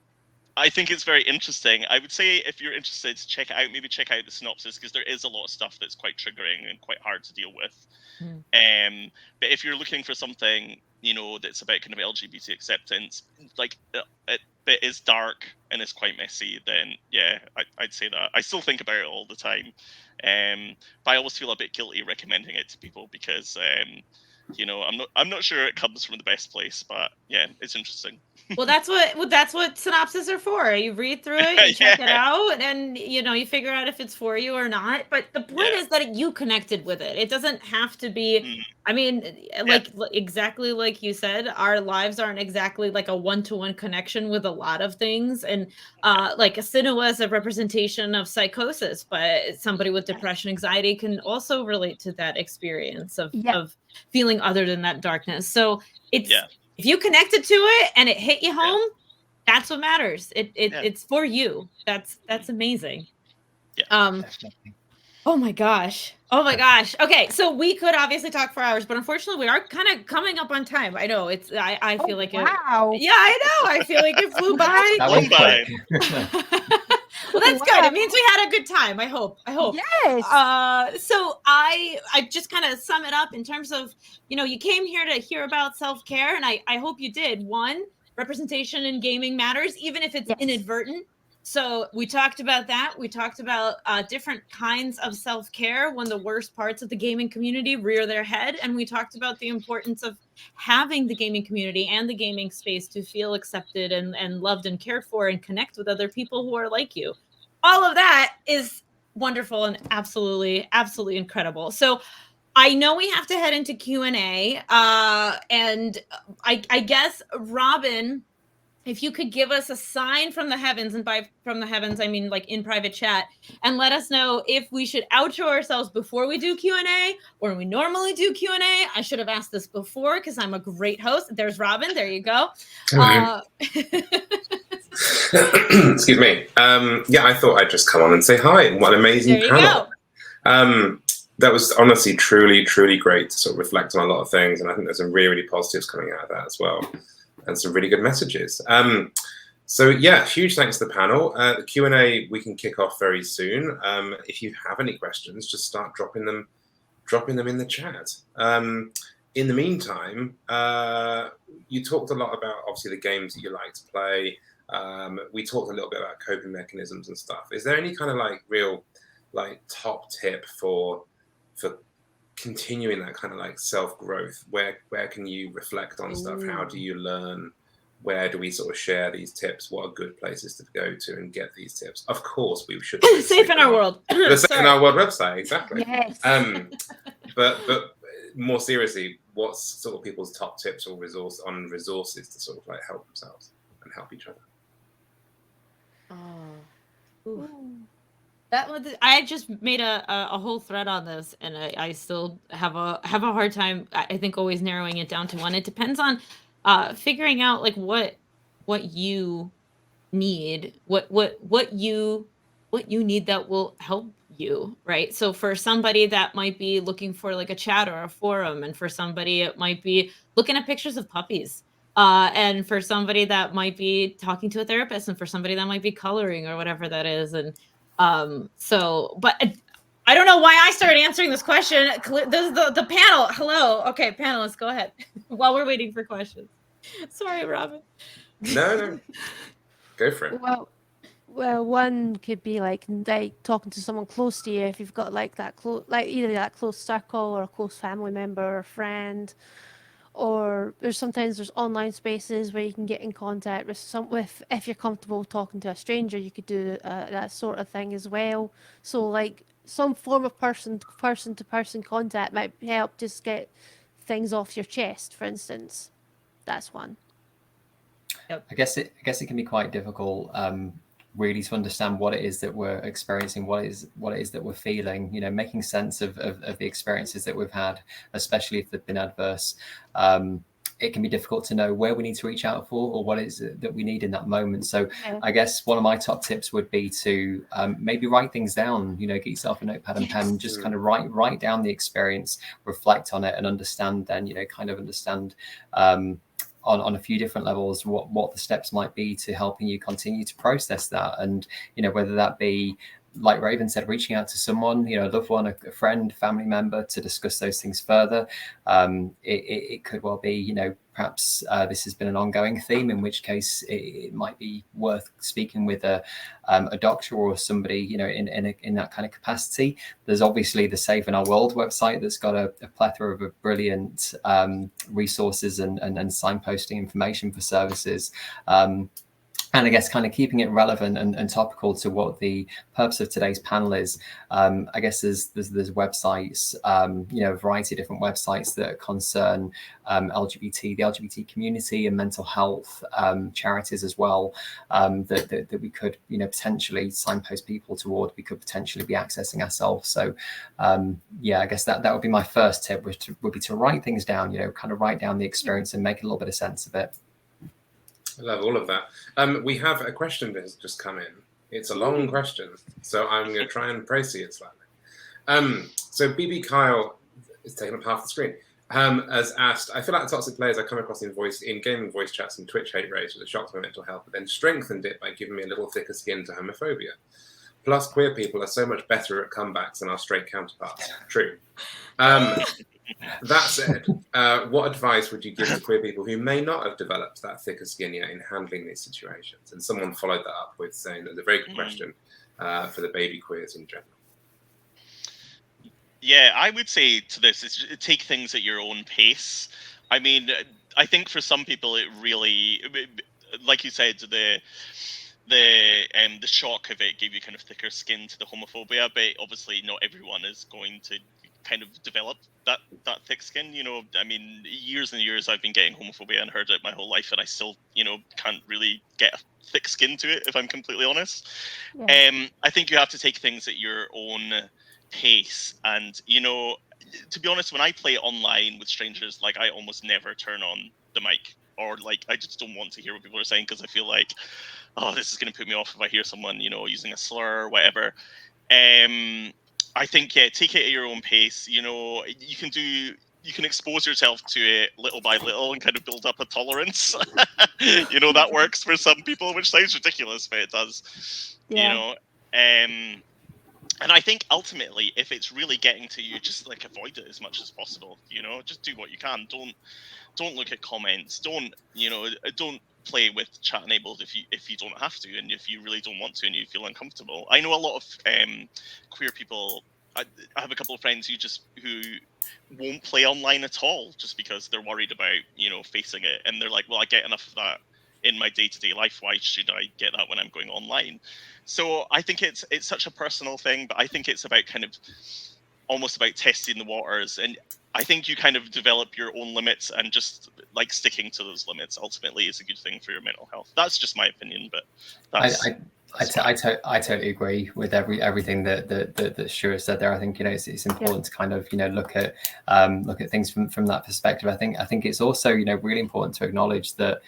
it's very interesting. I would say if you're interested, check it out. Maybe check out the synopsis, because there is a lot of stuff that's quite triggering and quite hard to deal with. But if you're looking for something, you know, that's about kind of LGBT acceptance, like it is dark and it's quite messy, then yeah, I'd say that. I still think about it all the time, but I always feel a bit guilty recommending it to people because you know, I'm not sure it comes from the best place, but yeah, it's interesting. Well, that's what synopses are for. You read through it, you check it out, and, you know, you figure out if it's for you or not. But the point is that you connected with it. It doesn't have to be. I mean, like exactly like you said, our lives aren't exactly like a one-to-one connection with a lot of things, and like a Senua is a representation of psychosis, but somebody with depression, anxiety can also relate to that experience of feeling other than that darkness. So it's. If you connected to it and it hit you home, that's what matters. It's for you. That's amazing. Oh my gosh. Okay, so we could obviously talk for hours, but unfortunately we are kind of coming up on time. I know it's. I feel like it. Yeah, I know. I feel like it flew by. That was quick. Well, that's good. It means we had a good time. I hope. Yes. So I just kind of sum it up in terms of, you know, you came here to hear about self-care, and I hope you did. One, representation in gaming matters, even if it's inadvertent. So we talked about that. We talked about different kinds of self-care when the worst parts of the gaming community rear their head. And we talked about the importance of having the gaming community and the gaming space to feel accepted and loved and cared for and connect with other people who are like you. All of that is wonderful and absolutely, absolutely incredible. So I know we have to head into Q&A. And I guess, Robin, if you could give us a sign from the heavens, and by from the heavens, I mean like in private chat, and let us know if we should outro ourselves before we do Q&A or when we normally do Q&A. I should have asked this before because I'm a great host. There's Robin. There you go. Excuse me. Yeah, I thought I'd just come on and say hi. What an amazing there you panel. go. That was honestly truly, truly great to sort of reflect on a lot of things. And I think there's some really, really positives coming out of that as well. And some really good messages. So yeah, huge thanks to the panel. The Q&A we can kick off very soon. If you have any questions, just start dropping them in the chat. In the meantime, you talked a lot about obviously the games that you like to play. We talked a little bit about coping mechanisms and stuff. Is there any kind of like real like top tip for continuing that kind of like self-growth? Where can you reflect on stuff? How do you learn? Where do we sort of share these tips? What are good places to go to and get these tips? Of course, we should Safe in our world. The Safe in Our World website, exactly. Yes. But more seriously, what's sort of people's top tips or resources to sort of like help themselves and help each other? That was, I just made a whole thread on this, and I still have a hard time, I think, always narrowing it down to one. It depends on figuring out like what you need, what you need that will help you, right? So for somebody that might be looking for like a chat or a forum, and for somebody it might be looking at pictures of puppies. And for somebody that might be talking to a therapist, and for somebody that might be coloring or whatever that is. And but I don't know why I started answering this question. This is the panel. Hello. Okay, panelists, go ahead while we're waiting for questions. Sorry, Robin. No. Go for it. Well, one could be like talking to someone close to you if you've got like that close, like either that close circle or a close family member or friend. Or there's online spaces where you can get in contact with if you're comfortable talking to a stranger, you could do that sort of thing as well. So like some form of person to person contact might help just get things off your chest, for instance. That's one. Yep. I guess it can be quite difficult really to understand what it is that we're experiencing, what it is that we're feeling, making sense of the experiences that we've had, especially if they've been adverse. It can be difficult to know where we need to reach out for or what it is that we need in that moment. So I guess one of my top tips would be to maybe write things down, get yourself a notepad and pen, just kind of write down the experience, reflect on it, and understand on a few different levels what the steps might be to helping you continue to process that. And whether that be, like Raven said, reaching out to someone, a loved one, a friend, family member, to discuss those things further. It could well be, perhaps this has been an ongoing theme, in which case it might be worth speaking with a doctor or somebody, in that kind of capacity. There's obviously the Safe in Our World website that's got a plethora of brilliant resources and signposting information for services. And I guess kind of keeping it relevant and topical to what the purpose of today's panel is. I guess there's websites, a variety of different websites that concern the LGBT community and mental health, charities as well, that we could, potentially signpost people toward. We could potentially be accessing ourselves. So, I guess that would be my first tip, would be to write things down. Kind of write down the experience and make a little bit of sense of it. I love all of that. We have a question that has just come in. It's a long question, so I'm going to try and précis it slightly. So BB Kyle is taking up half the screen. Has asked, I feel like the toxic players I come across in gaming voice chats and Twitch hate raids was a shock to my mental health, but then strengthened it by giving me a little thicker skin to homophobia. Plus, queer people are so much better at comebacks than our straight counterparts. True. That said, what advice would you give to queer people who may not have developed that thicker skin yet in handling these situations? And someone followed that up with saying there's a very good question for the baby queers in general. Yeah, I would say to this is take things at your own pace. I mean, I think for some people it really, like you said, the shock of it gave you kind of thicker skin to the homophobia, but obviously not everyone is going to kind of develop that thick skin. You know, I mean, years and years I've been getting homophobia and heard it my whole life, and I still, you know, can't really get a thick skin to it, if I'm completely honest. Yeah. I think you have to take things at your own pace, and you know, to be honest, when I play online with strangers, like I almost never turn on the mic, or like I just don't want to hear what people are saying, because I feel like, oh, this is going to put me off if I hear someone, you know, using a slur or whatever. I think, yeah, take it at your own pace. You know, you can expose yourself to it little by little and kind of build up a tolerance. You know, that works for some people, which sounds ridiculous, but it does. Yeah. You know, and I think ultimately, if it's really getting to you, just like avoid it as much as possible. You know, just do what you can. Don't look at comments. Don't play with chat enabled if you don't have to, and if you really don't want to and you feel uncomfortable. I know a lot of queer people. I have a couple of friends who won't play online at all just because they're worried about, you know, facing it, and they're like, well, I get enough of that in my day-to-day life. Why should I get that when I'm going online? So I think it's such a personal thing, but I think it's about kind of almost about testing the waters, and I think you kind of develop your own limits, and just like sticking to those limits ultimately is a good thing for your mental health. That's just my opinion, but that's I totally agree with everything that Stuart said there. I think, you know, it's important to kind of, you know, look at things from that perspective. I think it's also, you know, really important to acknowledge that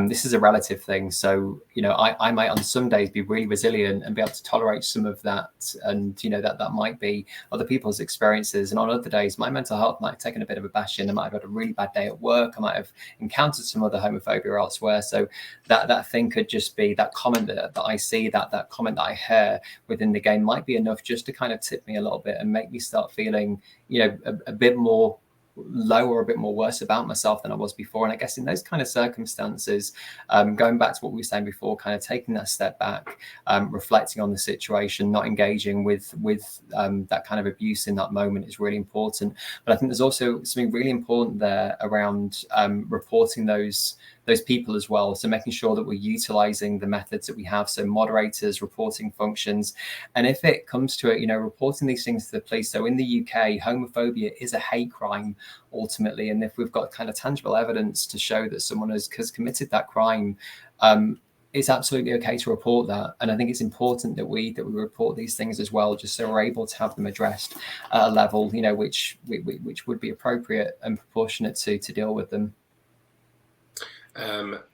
this is a relative thing. So, you know, I might on some days be really resilient and be able to tolerate some of that, and you know, that might be other people's experiences. And on other days, my mental health might have taken a bit of a bashing. I might have had a really bad day at work. I might have encountered some other homophobia elsewhere. So that thing could just be that comment that I see, that comment that I hear within the game might be enough just to kind of tip me a little bit and make me start feeling, you know, a bit more low or a bit more worse about myself than I was before. And I guess in those kind of circumstances, going back to what we were saying before, kind of taking that step back, reflecting on the situation, not engaging with that kind of abuse in that moment is really important. But I think there's also something really important there around reporting those people as well. So making sure that we're utilizing the methods that we have. So moderators, reporting functions. And if it comes to it, you know, reporting these things to the police. So in the UK, homophobia is a hate crime ultimately. And if we've got kind of tangible evidence to show that someone has committed that crime, it's absolutely okay to report that. And I think it's important that we report these things as well, just so we're able to have them addressed at a level, you know, which would be appropriate and proportionate to deal with them.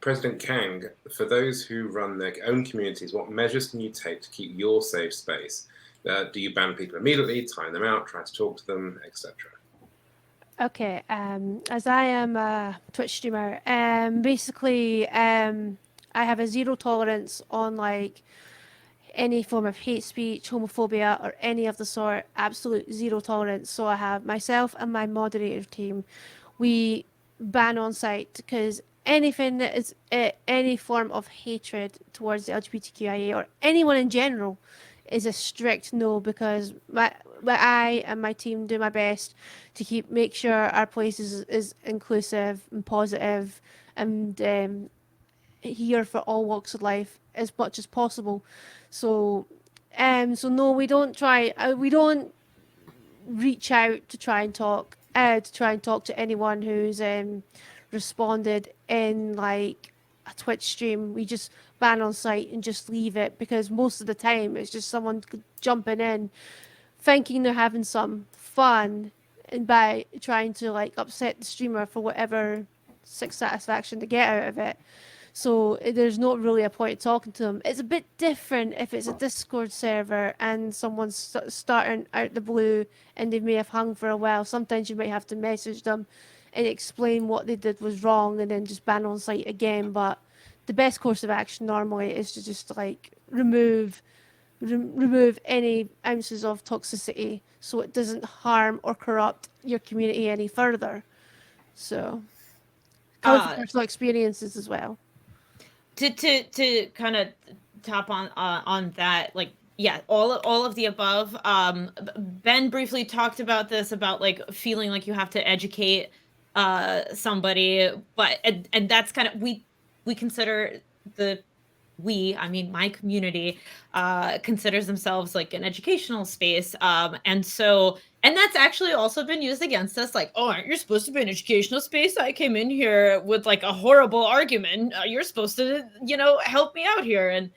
President Kang, for those who run their own communities, what measures can you take to keep your safe space? Do you ban people immediately, time them out, try to talk to them, etc.? Okay, as I am a Twitch streamer, basically, I have a zero tolerance on like any form of hate speech, homophobia, or any of the sort. Absolute zero tolerance. So I have myself and my moderator team. We ban on site because anything that is any form of hatred towards the LGBTQIA or anyone in general is a strict no, because I and my team do my best to make sure our place is inclusive and positive and here for all walks of life as much as possible. So no, we don't reach out to try and talk to anyone who's responded in like a Twitch stream. We just ban on site and just leave it, because most of the time it's just someone jumping in thinking they're having some fun, and by trying to like upset the streamer for whatever satisfaction to get out of it. So there's not really a point talking to them. It's a bit different if it's a Discord server and someone's starting out the blue and they may have hung for a while. Sometimes you might have to message them and explain what they did was wrong and then just ban on site again. But the best course of action normally is to just like remove remove any ounces of toxicity so it doesn't harm or corrupt your community any further. So, coming from personal experiences as well. To kind of top on that, like, yeah, all of the above. Ben briefly talked about this, about like feeling like you have to educate somebody, but and that's kind of, we consider I mean, my community considers themselves like an educational space. And that's actually also been used against us. Like, oh, aren't you supposed to be an educational space? I came in here with like a horrible argument. You're supposed to, help me out here. And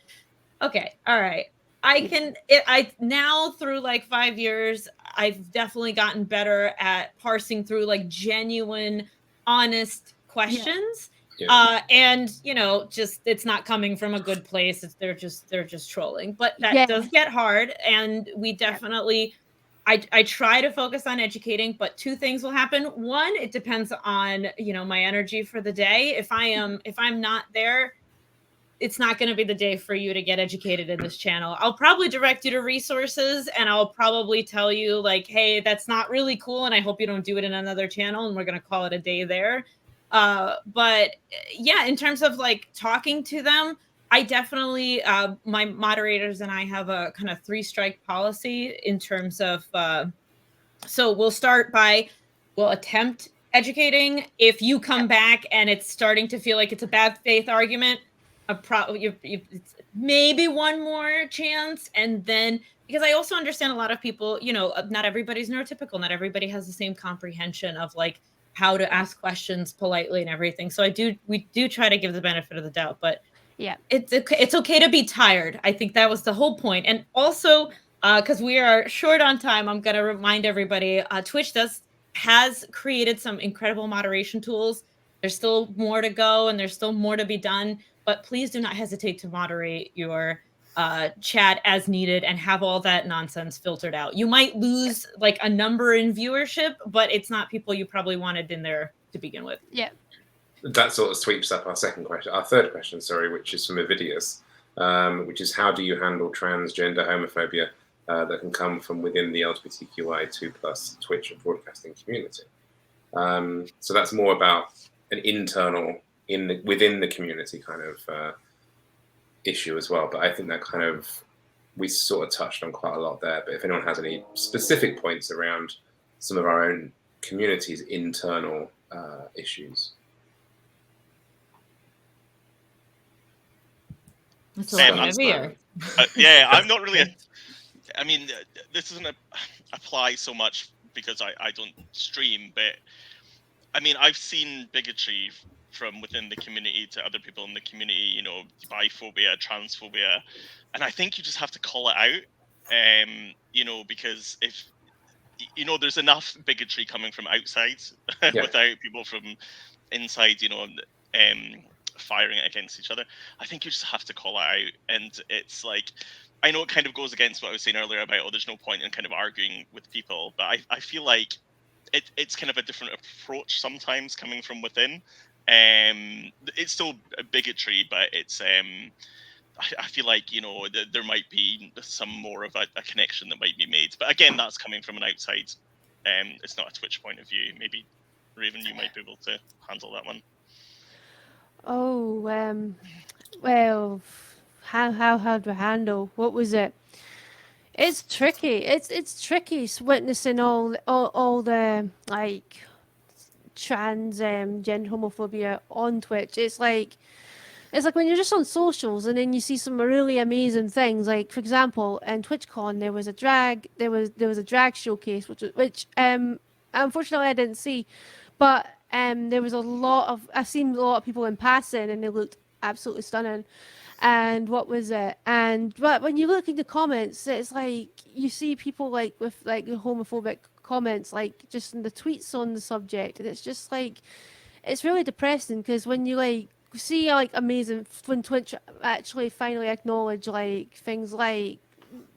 okay, all right. I now, through like 5 years, I've definitely gotten better at parsing through like genuine, honest questions. Yeah. And just, it's not coming from a good place. They're just trolling. But that does get hard. And we definitely, I try to focus on educating, but two things will happen. One, it depends on, my energy for the day. If I'm not there, it's not going to be the day for you to get educated in this channel. I'll probably direct you to resources, and I'll probably tell you like, hey, that's not really cool, and I hope you don't do it in another channel, and we're going to call it a day there. But yeah, in terms of like talking to them, I definitely, my moderators and I have a kind of 3-strike policy in terms of, so we'll start by, we'll attempt educating. If you come back and it's starting to feel like it's a bad faith argument, it's maybe one more chance. And then, because I also understand a lot of people, not everybody's neurotypical, not everybody has the same comprehension of like how to ask questions politely and everything. So we do try to give the benefit of the doubt, but yeah, it's okay to be tired. I think that was the whole point. And also, because we are short on time, I'm going to remind everybody, Twitch has created some incredible moderation tools. There's still more to go, and there's still more to be done, but please do not hesitate to moderate your chat as needed and have all that nonsense filtered out. You might lose like a number in viewership, but it's not people you probably wanted in there to begin with. Yeah. That sort of sweeps up our third question, which is from Avidius, which is, how do you handle transgender homophobia that can come from within the LGBTQI2+ Twitch and broadcasting community? So that's more about an internal, within the community kind of issue as well. But I think that kind of, we sort of touched on quite a lot there. But if anyone has any specific points around some of our own community's internal issues. That's a lot heavier. Yeah, I'm not really. I mean, this doesn't apply so much because I don't stream, but I mean, I've seen bigotry from within the community to other people in the community, biphobia, transphobia, and I think you just have to call it out, because if, there's enough bigotry coming from outside without people from inside, firing it against each other. I think you just have to call it out. And it's like, I know it kind of goes against what I was saying earlier about, there's no point in kind of arguing with people, but I feel like it's kind of a different approach sometimes coming from within. It's still a bigotry, but it's I feel like there might be some more of a connection that might be made, but again, that's coming from an outside. It's not a Twitch point of view. Maybe Raven, you might be able to handle that one. Oh, well, how do I handle? What was it? It's tricky. It's tricky witnessing all the like trans gender homophobia on Twitch. It's like when you're just on socials and then you see some really amazing things. Like, for example, in TwitchCon there was a drag showcase, which unfortunately I didn't see, but there was I've seen a lot of people in passing and they looked absolutely stunning. And what was it? But when you look in the comments, it's like you see people like with like homophobic comments, like just in the tweets on the subject, and it's just like, it's really depressing because when you like see like amazing, when Twitch actually finally acknowledge like things like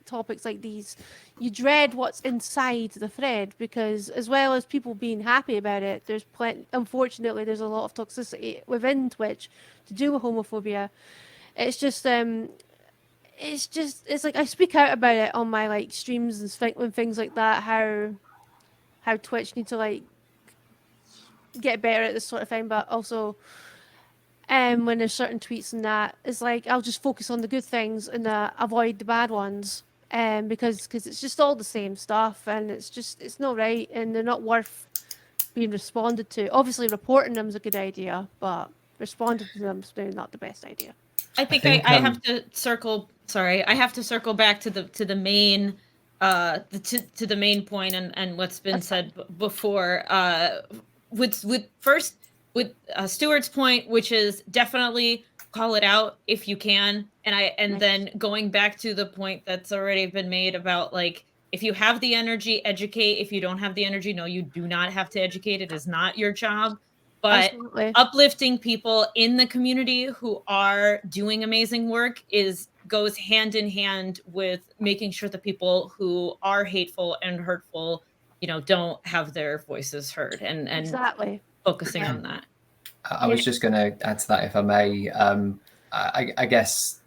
topics like these, you dread what's inside the thread, because as well as people being happy about it, unfortunately there's a lot of toxicity within Twitch to do with homophobia. It's just it's like I speak out about it on my like streams and things like that, how Twitch need to like get better at this sort of thing, but also when there's certain tweets and that, it's like I'll just focus on the good things and avoid the bad ones, because it's just all the same stuff, and it's not right, and they're not worth being responded to. Obviously, reporting them is a good idea, but responding to them is maybe not the best idea. I think I have to circle. Sorry, I have to circle back to the main to the main point and what's been said before. With Stuart's point, which is definitely call it out if you can, and then going back to the point that's already been made about like, if you have the energy, educate. If you don't have the energy, no, you do not have to educate. It is not your job. But Absolutely. uplifting people in the community who are doing amazing work goes hand in hand with making sure the people who are hateful and hurtful, don't have their voices heard, and Exactly. focusing on that. I was just going to add to that, if I may. I guess,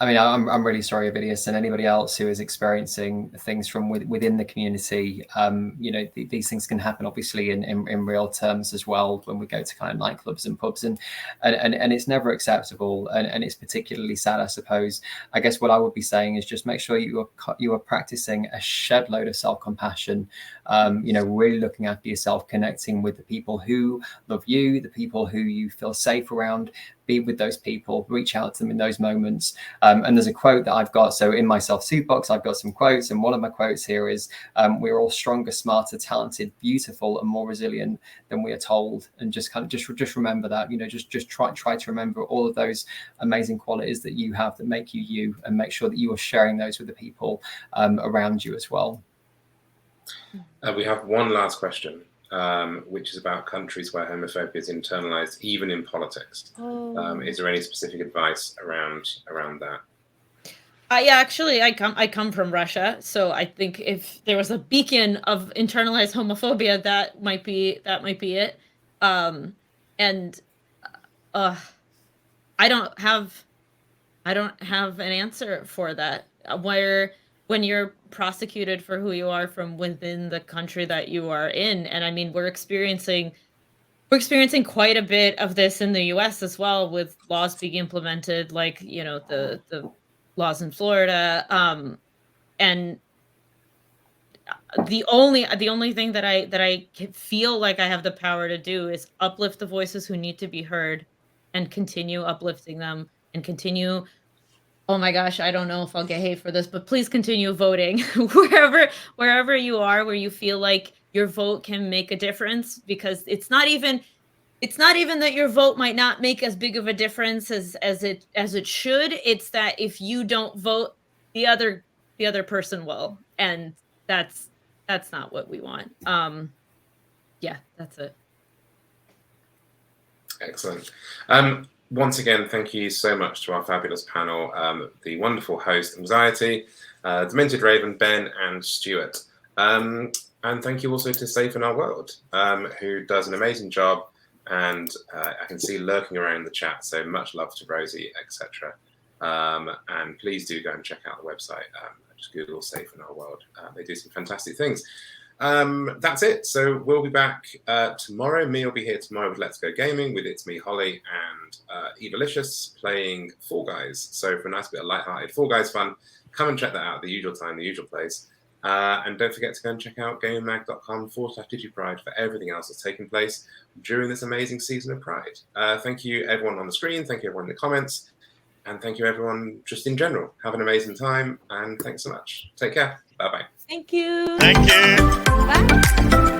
I mean, I'm really sorry, Avidius, and anybody else who is experiencing things from within the community. These things can happen, obviously, in real terms as well, when we go to kind of nightclubs and pubs, and it's never acceptable, and it's particularly sad, I suppose. I guess what I would be saying is just make sure you are practicing a shed load of self-compassion. Really looking after yourself, connecting with the people who love you, the people who you feel safe around. Be with those people, reach out to them in those moments. And there's a quote that I've got. So in my self-soup box, I've got some quotes. And one of my quotes here is, we're all stronger, smarter, talented, beautiful, and more resilient than we are told. And just remember that, just try to remember all of those amazing qualities that you have that make you you, and make sure that you are sharing those with the people around you as well. We have one last question, which is about countries where homophobia is internalized, even in politics. Is there any specific advice around that? Actually, I come from Russia, so I think if there was a beacon of internalized homophobia, that might be it. I don't have an answer for that. When you're prosecuted for who you are from within the country that you are in, and I mean, we're experiencing quite a bit of this in the U.S. as well, with laws being implemented, like the laws in Florida, and the only thing that I feel like I have the power to do is uplift the voices who need to be heard, and continue uplifting them, and continue. Oh my gosh, I don't know if I'll get hate for this, but please continue voting wherever you are, where you feel like your vote can make a difference, because it's not even that your vote might not make as big of a difference as it should. It's that if you don't vote, the other person will, and that's not what we want. Yeah, that's it. Excellent. Once again, thank you so much to our fabulous panel, the wonderful host, Anxiety, Demented Raven, Ben, and Stuart. And thank you also to Safe in Our World, who does an amazing job, and I can see lurking around the chat, so much love to Rosie, etc. And please do go and check out the website. Just Google Safe in Our World. They do some fantastic things. That's it. So we'll be back tomorrow. Me will be here tomorrow with Let's Go Gaming, with It's Me, Holly, and Evalicious playing Fall Guys. So for a nice bit of lighthearted Fall Guys fun, come and check that out at the usual time, the usual place. And don't forget to go and check out gamermag.com/DigiPride for everything else that's taking place during this amazing season of Pride. Thank you everyone on the screen. Thank you everyone in the comments. And thank you everyone just in general. Have an amazing time. And thanks so much. Take care. Bye-bye. Thank you. Thank you. Bye.